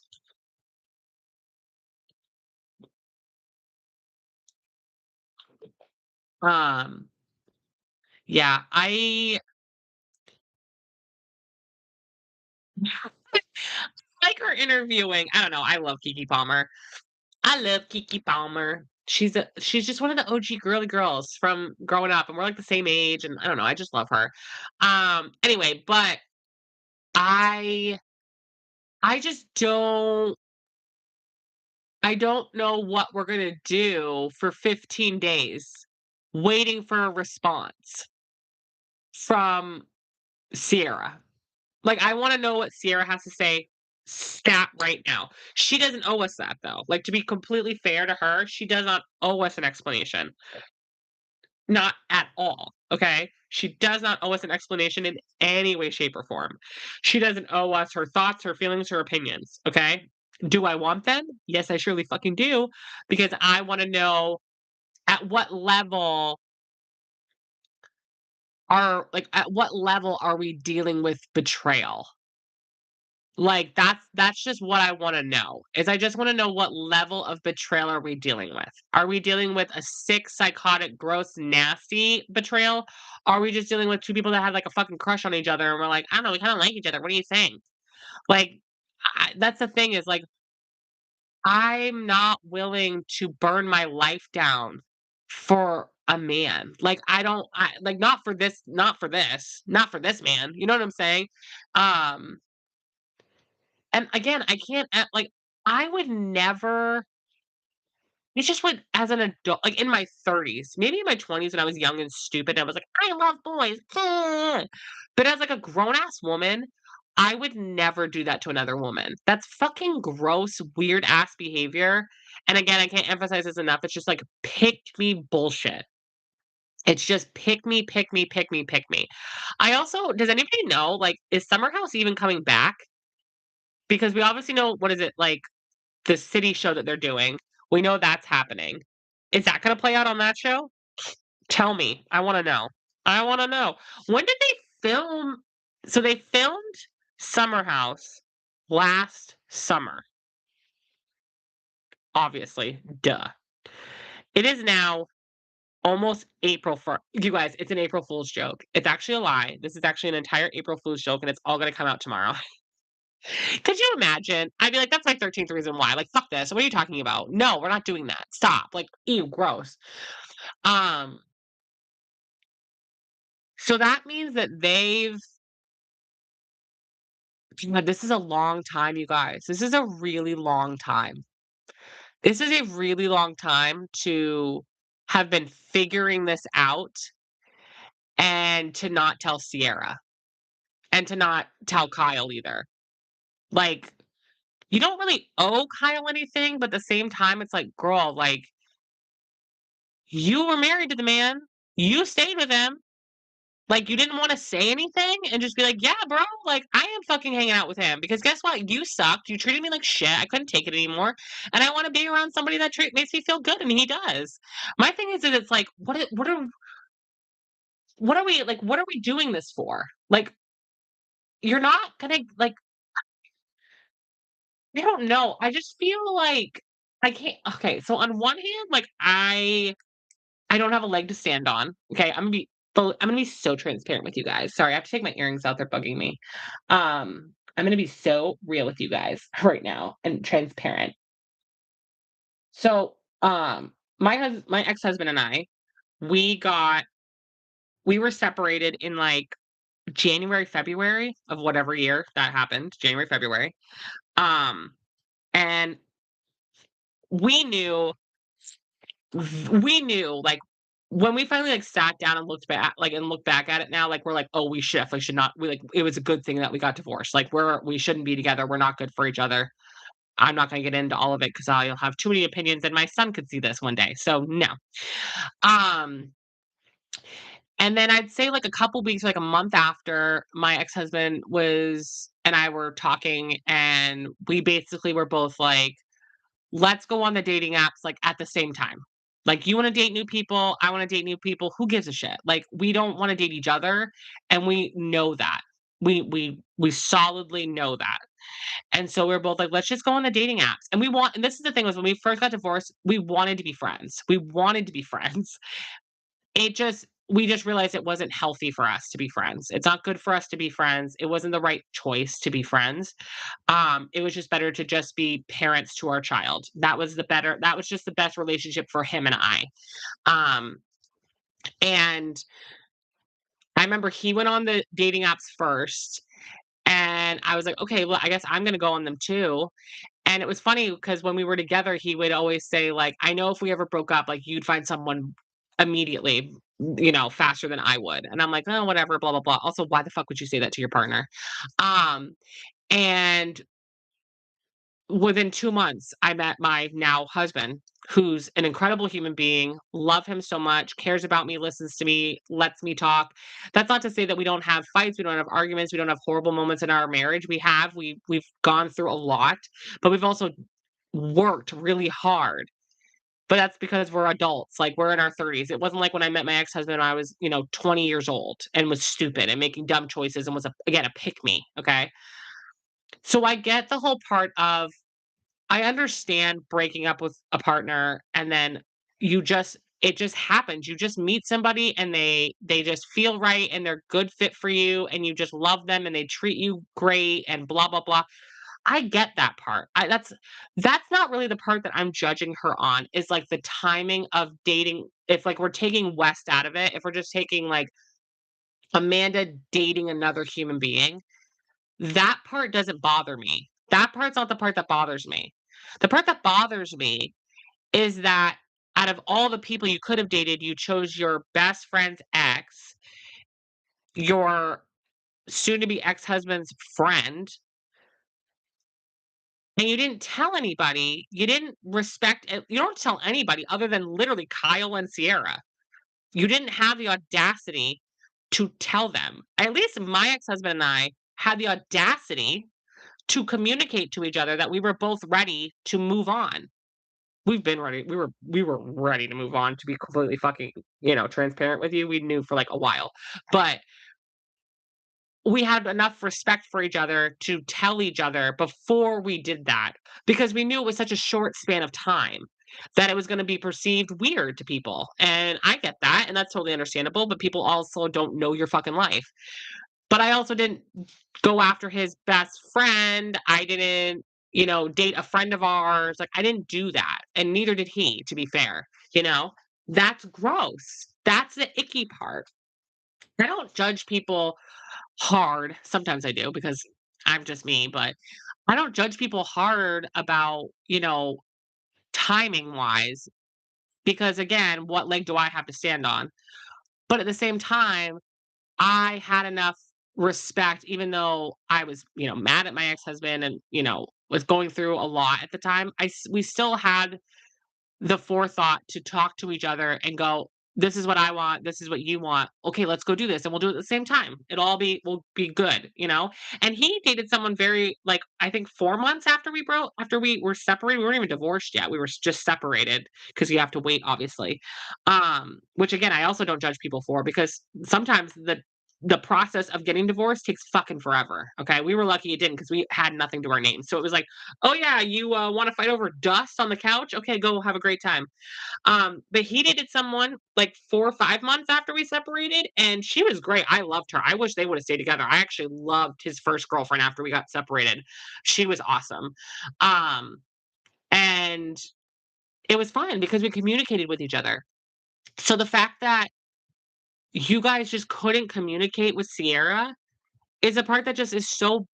Um, yeah, I like her interviewing. I don't know. I love Kiki Palmer. I love Kiki Palmer. She's just one of the OG girly girls from growing up, and we're like the same age, and I don't know. I just love her. Anyway, but I I just I don't know what we're gonna do for 15 days waiting for a response from Sierra. Like, I wanna know what Sierra has to say stat right now. She doesn't owe us that, though. Like, to be completely fair to her, she does not owe us an explanation. Not at all, okay? She does not owe us an explanation in any way, shape, or form. She doesn't owe us her thoughts, her feelings, her opinions, okay? Do I want them? Yes, I surely fucking do, because I wanna know at what level are we dealing with betrayal? Like, that's just what I wanna know, is I just wanna know what level of betrayal are we dealing with? Are we dealing with a sick, psychotic, gross, nasty betrayal? Are we just dealing with 2 people that had, like, a fucking crush on each other and we're like, "I don't know, we kinda like each other, what do you think?" Like, that's the thing is, like, I'm not willing to burn my life down for a man. Like, not for this man, you know what I'm saying? Um And again, I can't like, I would never it's just when as an adult, like, in my 30s, maybe in my 20s when I was young and stupid, I was like, "I love boys." But as, like, a grown-ass woman, I would never do that to another woman. That's fucking gross, weird-ass behavior, and again, I can't emphasize this enough, it's just, like, pick me bullshit. It's just pick me, pick me, pick me, pick me. I also does anybody know, like, is Summer House even coming back? Because we obviously know what is it, like, the city show that they're doing. We know that's happening. Is that gonna play out on that show? Tell me. I wanna know. I wanna know. When did they film so they filmed Summer House last summer, obviously, duh. It is now almost April 1st. You guys, it's an April Fool's joke. It's actually a lie. This is actually an entire April Fool's joke, and it's all gonna come out tomorrow. Could you imagine? I'd be like, "That's my 13th reason why." Like, "Fuck this. What are you talking about? No, we're not doing that. Stop." Like, ew, gross. Um, so that means that this is a long time, you guys. This is a really long time. This is a really long time to have been figuring this out and to not tell Sierra and to not tell Kyle either. Like, you don't really owe Kyle anything, but at the same time, it's like, girl, like, you were married to the man. You stayed with him. Like, you didn't wanna say anything and just be like, "Yeah, bro, like, I am fucking hanging out with him because guess what? You sucked. You treated me like shit. I couldn't take it anymore, and I wanna be around somebody that makes me feel good," and he does. My thing is that it's like, what are we doing this for? Like, you're not gonna like, I don't know. I just feel like I can't okay, so on one hand, like, I don't have a leg to stand on. Okay, I'm gonna be so transparent with you guys. Sorry, I have to take my earrings out, they're bugging me. I'm gonna be so real with you guys right now and transparent. So, my ex-husband and I, we got we were separated in, like, January, February of whatever year that happened, January, February. Um, and we knew we knew, like, when we finally, like, sat down and looked back at it now, like, we're like, "Oh, we definitely should not we, like it was a good thing that we got divorced, like, we shouldn't be together, we're not good for each other." I'm not gonna get into all of it 'cause I'll have too many opinions, and my son could see this one day, so no. Um, and then I'd say, like, a couple weeks, like, a month after, my ex-husband was and I were talking, and we basically were both like, let's go on the dating apps, like, at the same time. Like, you wanna date new people, I wanna date new people, who gives a shit? Like, we don't wanna date each other, and we know that. We solidly know that. And so we're both like, "Let's just go on the dating apps." And this is the thing was when we first got divorced, we wanted to be friends. We wanted to be friends. We just realized it wasn't healthy for us to be friends. It's not good for us to be friends. It wasn't the right choice to be friends. It was just better to just be parents to our child. That was just the best relationship for him and I. Um, and I remember he went on the dating apps first, and I was like, "Okay, well, I guess I'm gonna go on them too." And it was funny because when we were together, he would always say, like, "I know if we ever broke up, like, you'd find someone immediately, faster than I would." And I'm like, "Oh, whatever, blah, blah, blah." Also, why the fuck would you say that to your partner? Um, and within 2 months, I met my now husband, who's an incredible human being, love him so much, cares about me, listens to me, lets me talk. That's not to say that we don't have fights, we don't have arguments, we don't have horrible moments in our marriage. We've gone through a lot, but we've also worked really hard. But that's because we're adults, like, we're in our 30s. It wasn't like when I met my ex-husband, I was, 20 years old and was stupid and making dumb choices and was again, a pick me, okay? So I get the whole part of I understand breaking up with a partner and then it just happens. You just meet somebody and they just feel right and they're good fit for you and you just love them and they treat you great and blah blah blah. I get that part. That's not really the part that I'm judging her on, is like the timing of dating. If like we're taking West out of it, if we're just taking like Amanda dating another human being, that part doesn't bother me. That part's not the part that bothers me. The part that bothers me is that out of all the people you could have dated, you chose your best friend's ex, your soon to be ex-husband's friend, and you didn't tell anybody. You didn't respect it. You don't tell anybody other than literally Kyle and Sierra. You didn't have the audacity to tell them. At least my ex-husband and I had the audacity to communicate to each other that we were both ready to move on. We've been ready. We were ready to move on, to be completely fucking, transparent with you. We knew for like a while. But we had enough respect for each other to tell each other before we did that, because we knew it was such a short span of time that it was going to be perceived weird to people. And I get that, and that's totally understandable, but people also don't know your fucking life. But I also didn't go after his best friend. I didn't, date a friend of ours. Like, I didn't do that. And neither did he, to be fair. You know, that's gross. That's the icky part. I don't judge people hard. Sometimes I do because I'm just me, but I don't judge people hard about, timing wise, because again, what leg do I have to stand on? But at the same time, I had enough respect, even though I was, mad at my ex-husband and, was going through a lot at the time. We still had the forethought to talk to each other and go, "This is what I want. This is what you want. Okay, let's go do this, and we'll do it at the same time. We'll be good." And he dated someone very like I think 4 months after we were separated. We weren't even divorced yet. We were just separated because you have to wait, obviously. Which again, I also don't judge people for, because sometimes the process of getting divorced takes fucking forever. Okay, we were lucky it didn't because we had nothing to our name. So it was like, "Oh yeah, you want to fight over dust on the couch? Okay, go have a great time." But he dated someone like 4 or 5 months after we separated, and she was great. I loved her. I wish they would have stayed together. I actually loved his first girlfriend after we got separated. She was awesome. Um, and it was fine because we communicated with each other. So the fact that you guys just couldn't communicate with Sierra is a part that just is so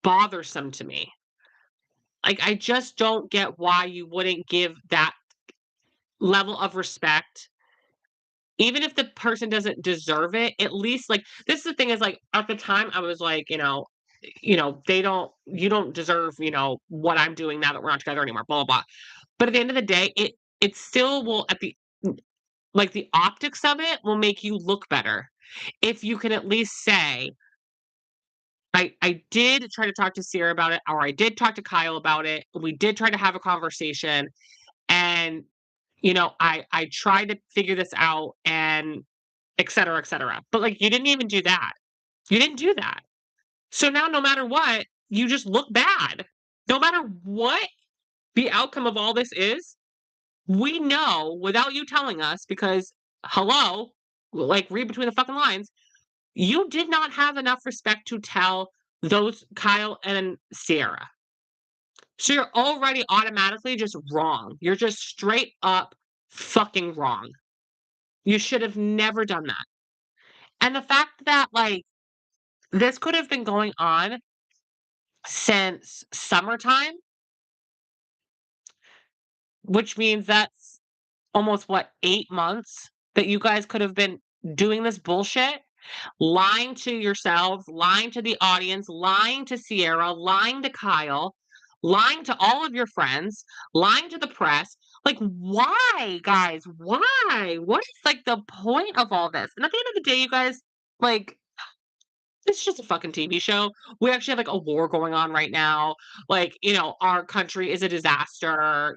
bothersome to me. Like, I just don't get why you wouldn't give that level of respect, even if the person doesn't deserve it. At least, like, this is the thing, is like at the time I was like, you don't deserve, what I'm doing now that we're not together anymore, blah blah blah. But at the end of the day, it still will like the optics of it will make you look better if you can at least say, I did try to talk to Sierra about it, or I did talk to Kyle about it. We did try to have a conversation, and I tried to figure this out, and et cetera, et cetera. But like, you didn't even do that. You didn't do that. So now, no matter what, you just look bad. No matter what the outcome of all this is, we know without you telling us, because hello, like, read between the fucking lines, you did not have enough respect to tell those Kyle and Sierra. So you're already automatically just wrong. You're just straight up fucking wrong. You should have never done that. And the fact that, like, this could have been going on since summertime, which means that's almost what, 8 months that you guys could have been doing this bullshit, lying to yourselves, lying to the audience, lying to Sierra, lying to Kyle, lying to all of your friends, lying to the press. Like, why, guys? Why? What is like the point of all this? And at the end of the day, you guys, like, It's just a fucking TV show. We actually have, like, a war going on right now. Like, our country is a disaster,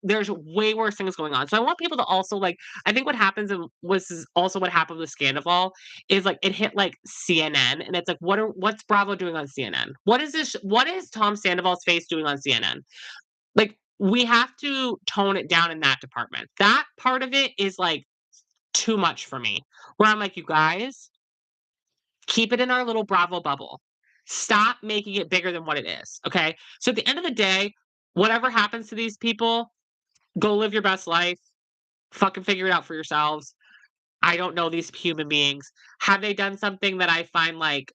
there's way worse things going on. So I want people to also, like I think what happens and was is also what happened with Scandoval is, like, it hit, like, CNN, and it's like, what's Bravo doing on CNN? What is Tom Sandoval's face doing on CNN? Like, we have to tone it down in that department. That part of it is, like, too much for me, where I'm like, "You guys, keep it in our little Bravo bubble. Stop making it bigger than what it is, okay?" So at the end of the day, whatever happens to these people, go live your best life. Fucking figure it out for yourselves. I don't know these human beings. Have they done something that I find like,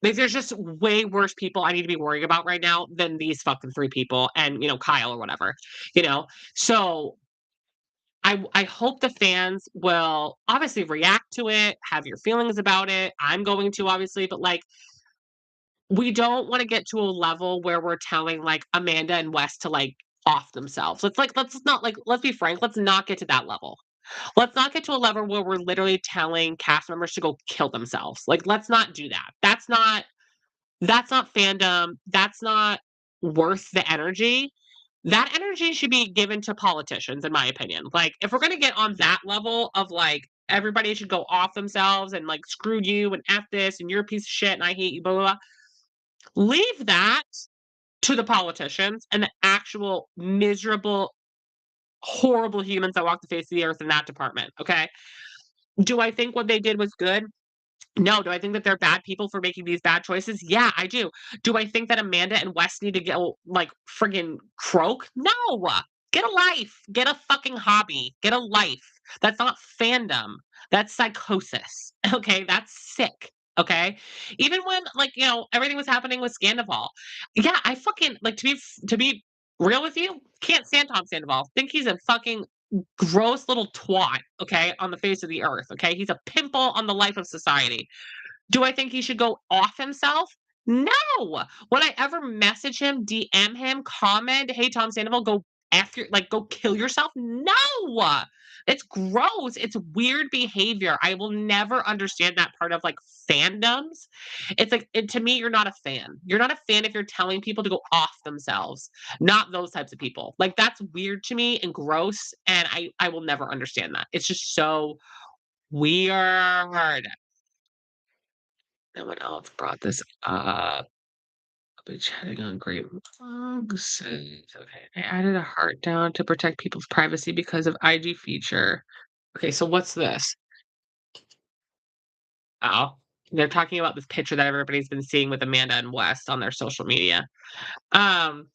there's just way worse people I need to be worrying about right now than these fucking 3 people and, Kyle or whatever, you know? So I hope the fans will obviously react to it, have your feelings about it. I'm going to obviously, but like we don't wanna get to a level where we're telling, like, Amanda and Wes to, like, off themselves. Let's not, like let's be frank, let's not get to that level. Let's not get to a level where we're literally telling cast members to go kill themselves. Like, let's not do that. That's not fandom. That's not worth the energy. That energy should be given to politicians, in my opinion. Like, if we're gonna get on that level of, like, everybody should go off themselves and, like, "Screw you," and "F this," and "You're a piece of shit," and "I hate you," blah, blah, blah. Leave that to the politicians and the actual miserable, horrible humans that walk the face of the earth in that department, okay? Do I think what they did was good? No. Do I think that they're bad people for making these bad choices? Yeah, I do. Do I think that Amanda and Wes need to go, like, friggin' croak? No! Get a life. Get a fucking hobby. Get a life. That's not fandom. That's psychosis. Okay? That's sick. Okay? Even when, like, everything was happening with Scandival. Yeah, I fucking like, to be real with you, can't stand Tom Sandoval. Think he's a fucking gross little twat, okay, on the face of the earth, okay? He's a pimple on the life of society. Do I think he should go off himself? No. Would I ever message him, DM him, comment, "Hey, Tom Sandoval, go go kill yourself?" No. It's gross. It's weird behavior. I will never understand that part of, like, fandoms. It's like to me, you're not a fan. You're not a fan if you're telling people to go off themselves, not those types of people. Like, that's weird to me and gross, and I will never understand that. It's just so weird. No one else brought this up. I've been chatting on Great Mugs. Okay, I added a heart down to protect people's privacy because of IG feature. Okay, so what's this? Oh, they're talking about this picture that everybody's been seeing with Amanda and West on their social media. Um,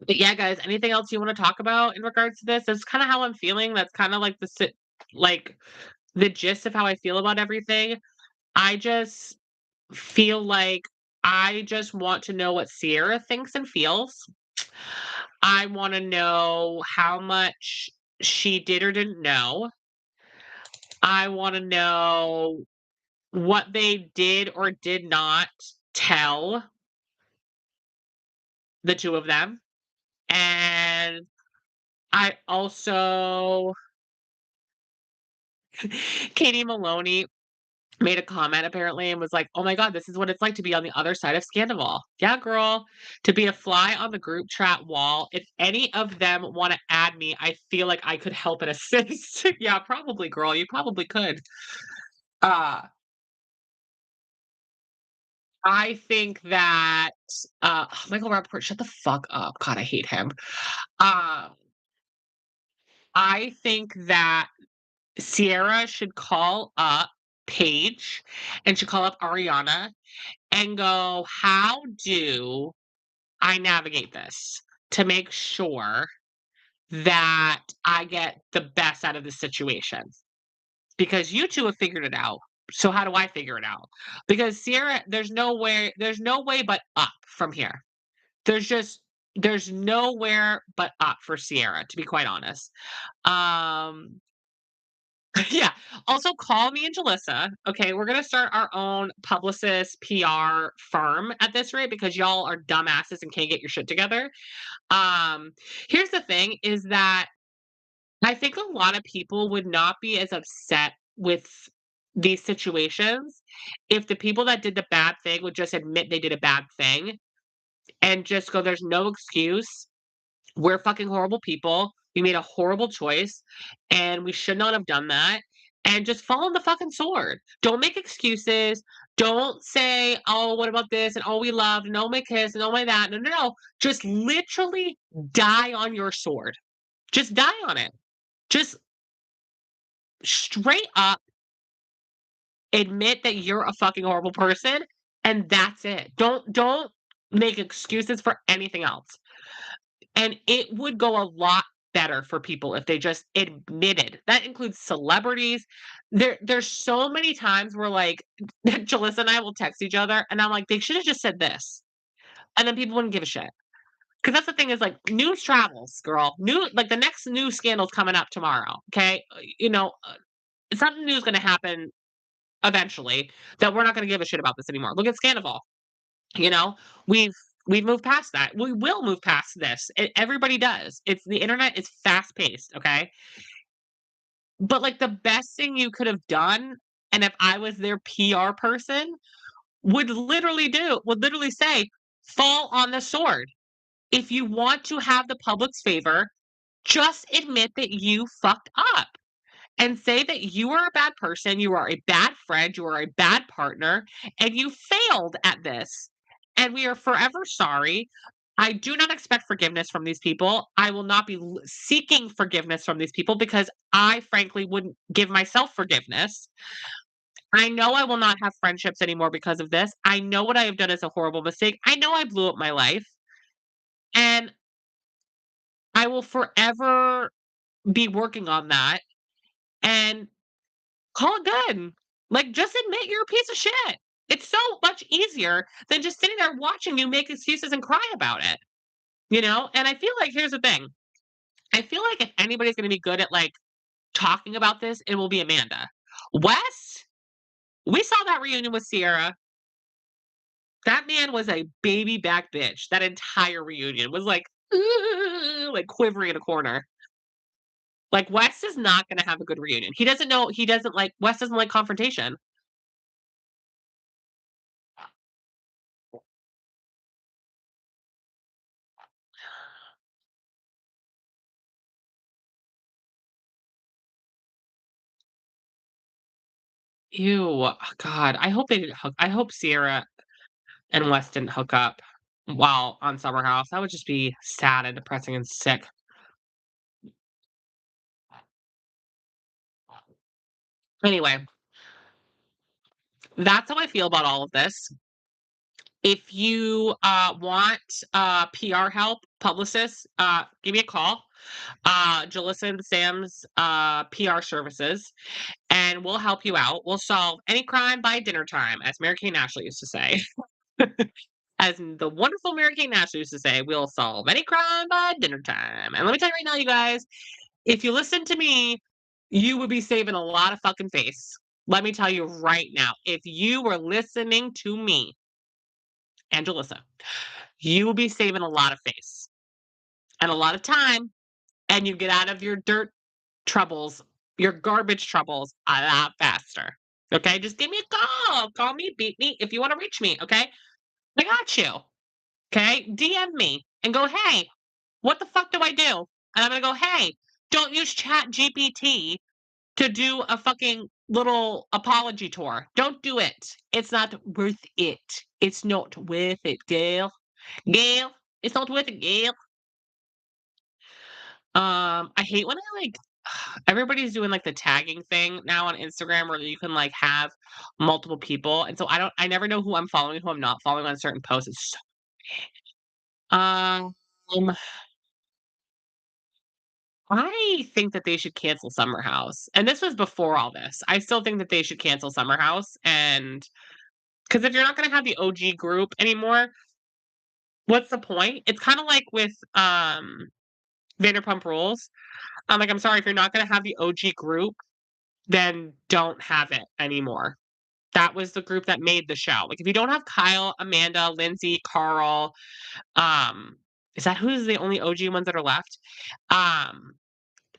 but yeah, guys, anything else you want to talk about in regards to this? That's kind of how I'm feeling. That's kind of like like the gist of how I feel about everything. I just feel like I just want to know what Sierra thinks and feels. I wanna know how much she did or didn't know. I wanna know what they did or did not tell the 2 of them, and I also Katie Maloney made a comment apparently and was like, "Oh my god, this is what it's like to be on the other side of Scandoval." Yeah, girl. To be a fly on the group chat wall. If any of them wanna add me, I feel like I could help and assist. Yeah, probably, girl. You probably could. Uh, I think that, Michael Rappaport, shut the fuck up. God, I hate him. Um, I think that Sierra should call up Paige and should call up Ariana and go, "How do I navigate this to make sure that I get the best out of the situation? Because you 2 have figured it out. So how do I figure it out?" Because Sierra, there's no way but up from here. There's nowhere but up for Sierra, to be quite honest. Um Yeah. Also, call me and Jalissa. Okay, we're gonna start our own publicist PR firm at this rate because y'all are dumbasses and can't get your shit together. Um, Here's the thing: is that I think a lot of people would not be as upset with these situations, if the people that did the bad thing would just admit they did a bad thing and just go, "There's no excuse. We're fucking horrible people. We made a horrible choice, and we should not have done that," and just fall on the fucking sword. Don't make excuses. Don't say, "Oh, what about this?" and "Oh, we loved," and "Oh, my kiss," and "Oh, my that." No, no, no. Just literally die on your sword. Just die on it. Just straight up admit that you're a fucking horrible person, and that's it. Don't make excuses for anything else. And it would go a lot better for people if they just admitted. That includes celebrities. There's so many times where like Jalissa and I will text each other and I'm like, they should have just said this. And then people wouldn't give a shit. Because that's the thing is like news travels, girl. New like the next news scandal's coming up tomorrow. Okay. Something new is gonna happen eventually that we're not gonna give a shit about this anymore. Look at Scandival. You know, we've we've moved past that. We will move past this. Everybody does. It's the internet is fast paced, okay? But like the best thing you could have done, and if I was their PR person, would literally say, fall on the sword. If you want to have the public's favor, just admit that you fucked up and say that you are a bad person, you are a bad friend, you are a bad partner, and you failed at this. And we are forever sorry. I do not expect forgiveness from these people. I will not be seeking forgiveness from these people because I frankly wouldn't give myself forgiveness. I know I will not have friendships anymore because of this. I know what I have done is a horrible mistake. I know I blew up my life. And I will forever be working on that. And call it good. Like, just admit you're a piece of shit. It's so much easier than just sitting there watching you make excuses and cry about it, you know? And I feel like here's the thing. I feel like if anybody's gonna be good at like talking about this, it will be Amanda. Wes, we saw that reunion with Sierra. That man was a baby back bitch. That entire reunion was like, like quivering in a corner. Like Wes is not gonna have a good reunion. He doesn't know. He doesn't like. Wes doesn't like confrontation. Ew, God, I hope they didn't hook I hope Sierra and Wes didn't hook up while on Summer House. That would just be sad and depressing and sick. Anyway, that's how I feel about all of this. If you, want, PR help, publicists, give me a call. Jalissa and Sam's, PR services, and we'll help you out. We'll solve any crime by dinner time, as Mary Kate and Ashley used to say. As the wonderful Mary Kate and Ashley used to say, "We'll solve any crime by dinner time." And let me tell you right now, you guys, if you listen to me, you would be saving a lot of fucking face. Let me tell you right now, if you were listening to me, Angelissa, you will be saving a lot of face and a lot of time, and you get out of your dirt troubles, your garbage troubles a lot faster. Okay? Just give me a call. Call me, beat me if you want to reach me. Okay? I got you. Okay? DM me and go, hey, what the fuck do I do? And I'm gonna go, hey, don't use Chat GPT to do a fucking little apology tour. Don't do it. It's not worth it. It's not worth it, Gail. Gail, it's not worth it, Gail. I hate when I like everybody's doing like the tagging thing now on Instagram where you can like have multiple people. And so I never know who I'm following, who I'm not following on certain posts. It's so um I think that they should cancel Summer House, and this was before all this. I still think that they should cancel Summer House, and because if you're not gonna have the OG group anymore, what's the point? It's kinda like with, Vanderpump Rules. I'm like, "I'm sorry, if you're not gonna have the OG group, then don't have it anymore." That was the group that made the show. Like, if you don't have Kyle, Amanda, Lindsay, Carl, is that who's the only OG ones that are left? Um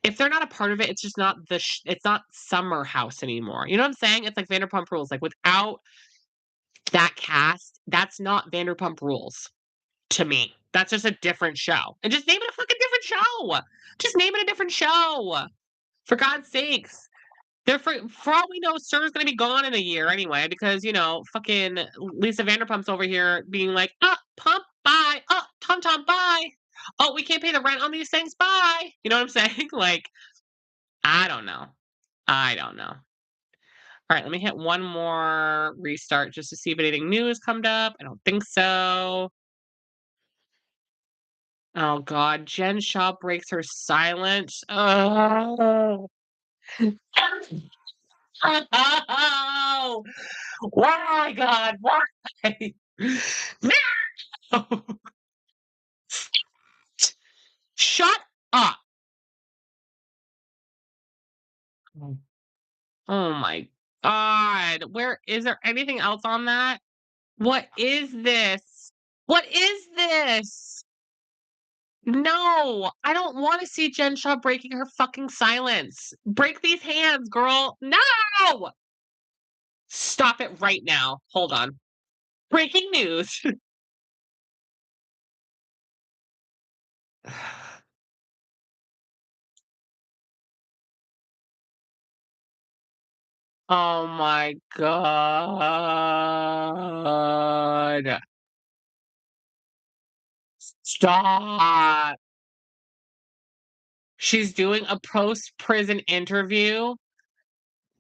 if they're not a part of it, it's just not it's not Summer House anymore. You know what I'm saying? It's like Vanderpump Rules. Like without that cast, that's not Vanderpump Rules to me. That's just a different show. And just name it a fucking different show. Just name it a different show. For God's sakes. They're for all we know, Sir's gonna be gone in a year anyway, because fucking Lisa Vanderpump's over here being like, oh, pump, bye, oh, Tom Tom, bye. Oh, we can't pay the rent on these things, bye. You know what I'm saying? Like, I don't know. I don't know. All right, let me hit one more restart just to see if anything new has come up. I don't think so. Oh God, Jen Shaw breaks her silence. Oh. Oh, why, God? Why? No! Shut up. Oh my God. Where is there anything else on that? What is this? What is this? No, I don't want to see Jen Shaw breaking her fucking silence. Break these hands, girl. No! Stop it right now. Hold on. Breaking news. Oh my God. Stop. She's doing a post-prison interview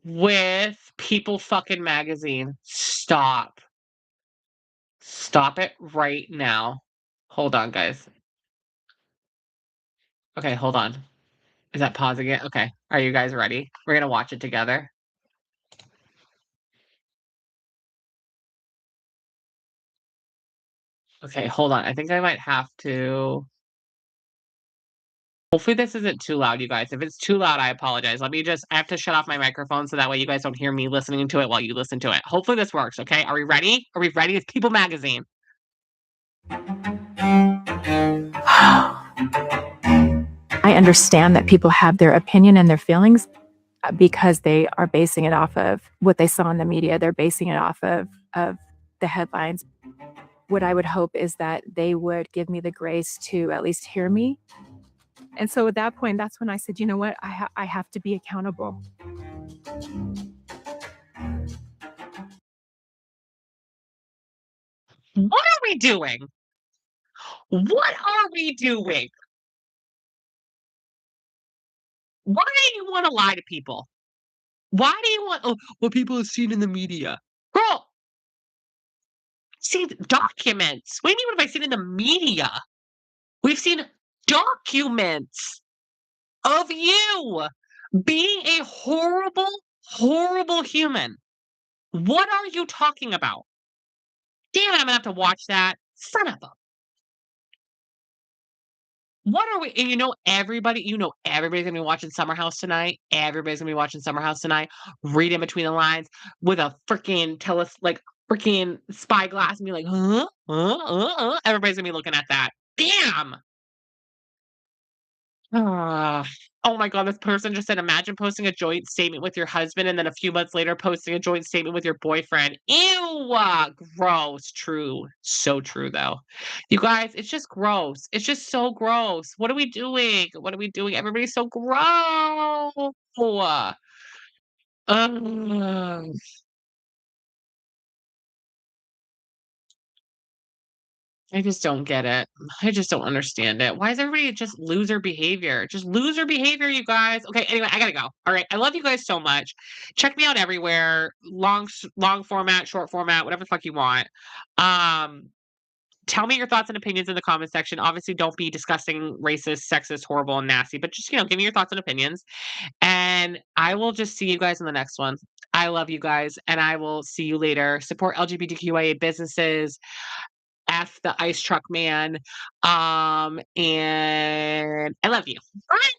with People Fucking Magazine. Stop. Stop it right now. Hold on, guys. Okay, hold on. Is that pausing it? Okay. Are you guys ready? We're gonna watch it together. Okay, hold on. I think I might have to. Hopefully this isn't too loud, you guys. If it's too loud, I apologize. I have to shut off my microphone so that way you guys don't hear me listening to it while you listen to it. Hopefully this works, okay? Are we ready? Are we ready? It's People Magazine. I understand that people have their opinion and their feelings because they are basing it off of what they saw in the media. They're basing it off of the headlines. What I would hope is that they would give me the grace to at least hear me. And so at that point, that's when I said, you know what? I have to be accountable. What are we doing? What are we doing? Why do you want to lie to people? Why do you want what people have seen in the media? Girl, I've seen documents. What do you mean what have I seen in the media? We've seen documents of you being a horrible, horrible human. What are you talking about? Damn it, I'm gonna have to watch that. Son of a what are we and everybody's gonna be watching Summer House tonight. Everybody's gonna be watching Summer House tonight, reading between the lines with a freaking freaking spyglass and be like, huh? Everybody's gonna be looking at that. Damn. Ah. Oh my God, this person just said, imagine posting a joint statement with your husband and then a few months later posting a joint statement with your boyfriend. Ew, gross. True. So true, though. You guys, it's just gross. It's just so gross. What are we doing? What are we doing? Everybody's so gross. Ugh. I just don't get it. I just don't understand it. Why is everybody just loser behavior? Just loser behavior, you guys. Okay, anyway, I gotta go. All right, I love you guys so much. Check me out everywhere. Long format, short format, whatever the fuck you want. Um, tell me your thoughts and opinions in the comment section. Obviously, don't be disgusting, racist, sexist, horrible, and nasty, but just give me your thoughts and opinions. And I will just see you guys in the next one. I love you guys, and I will see you later. Support LGBTQIA businesses. F the ice truck man. And I love you. All right.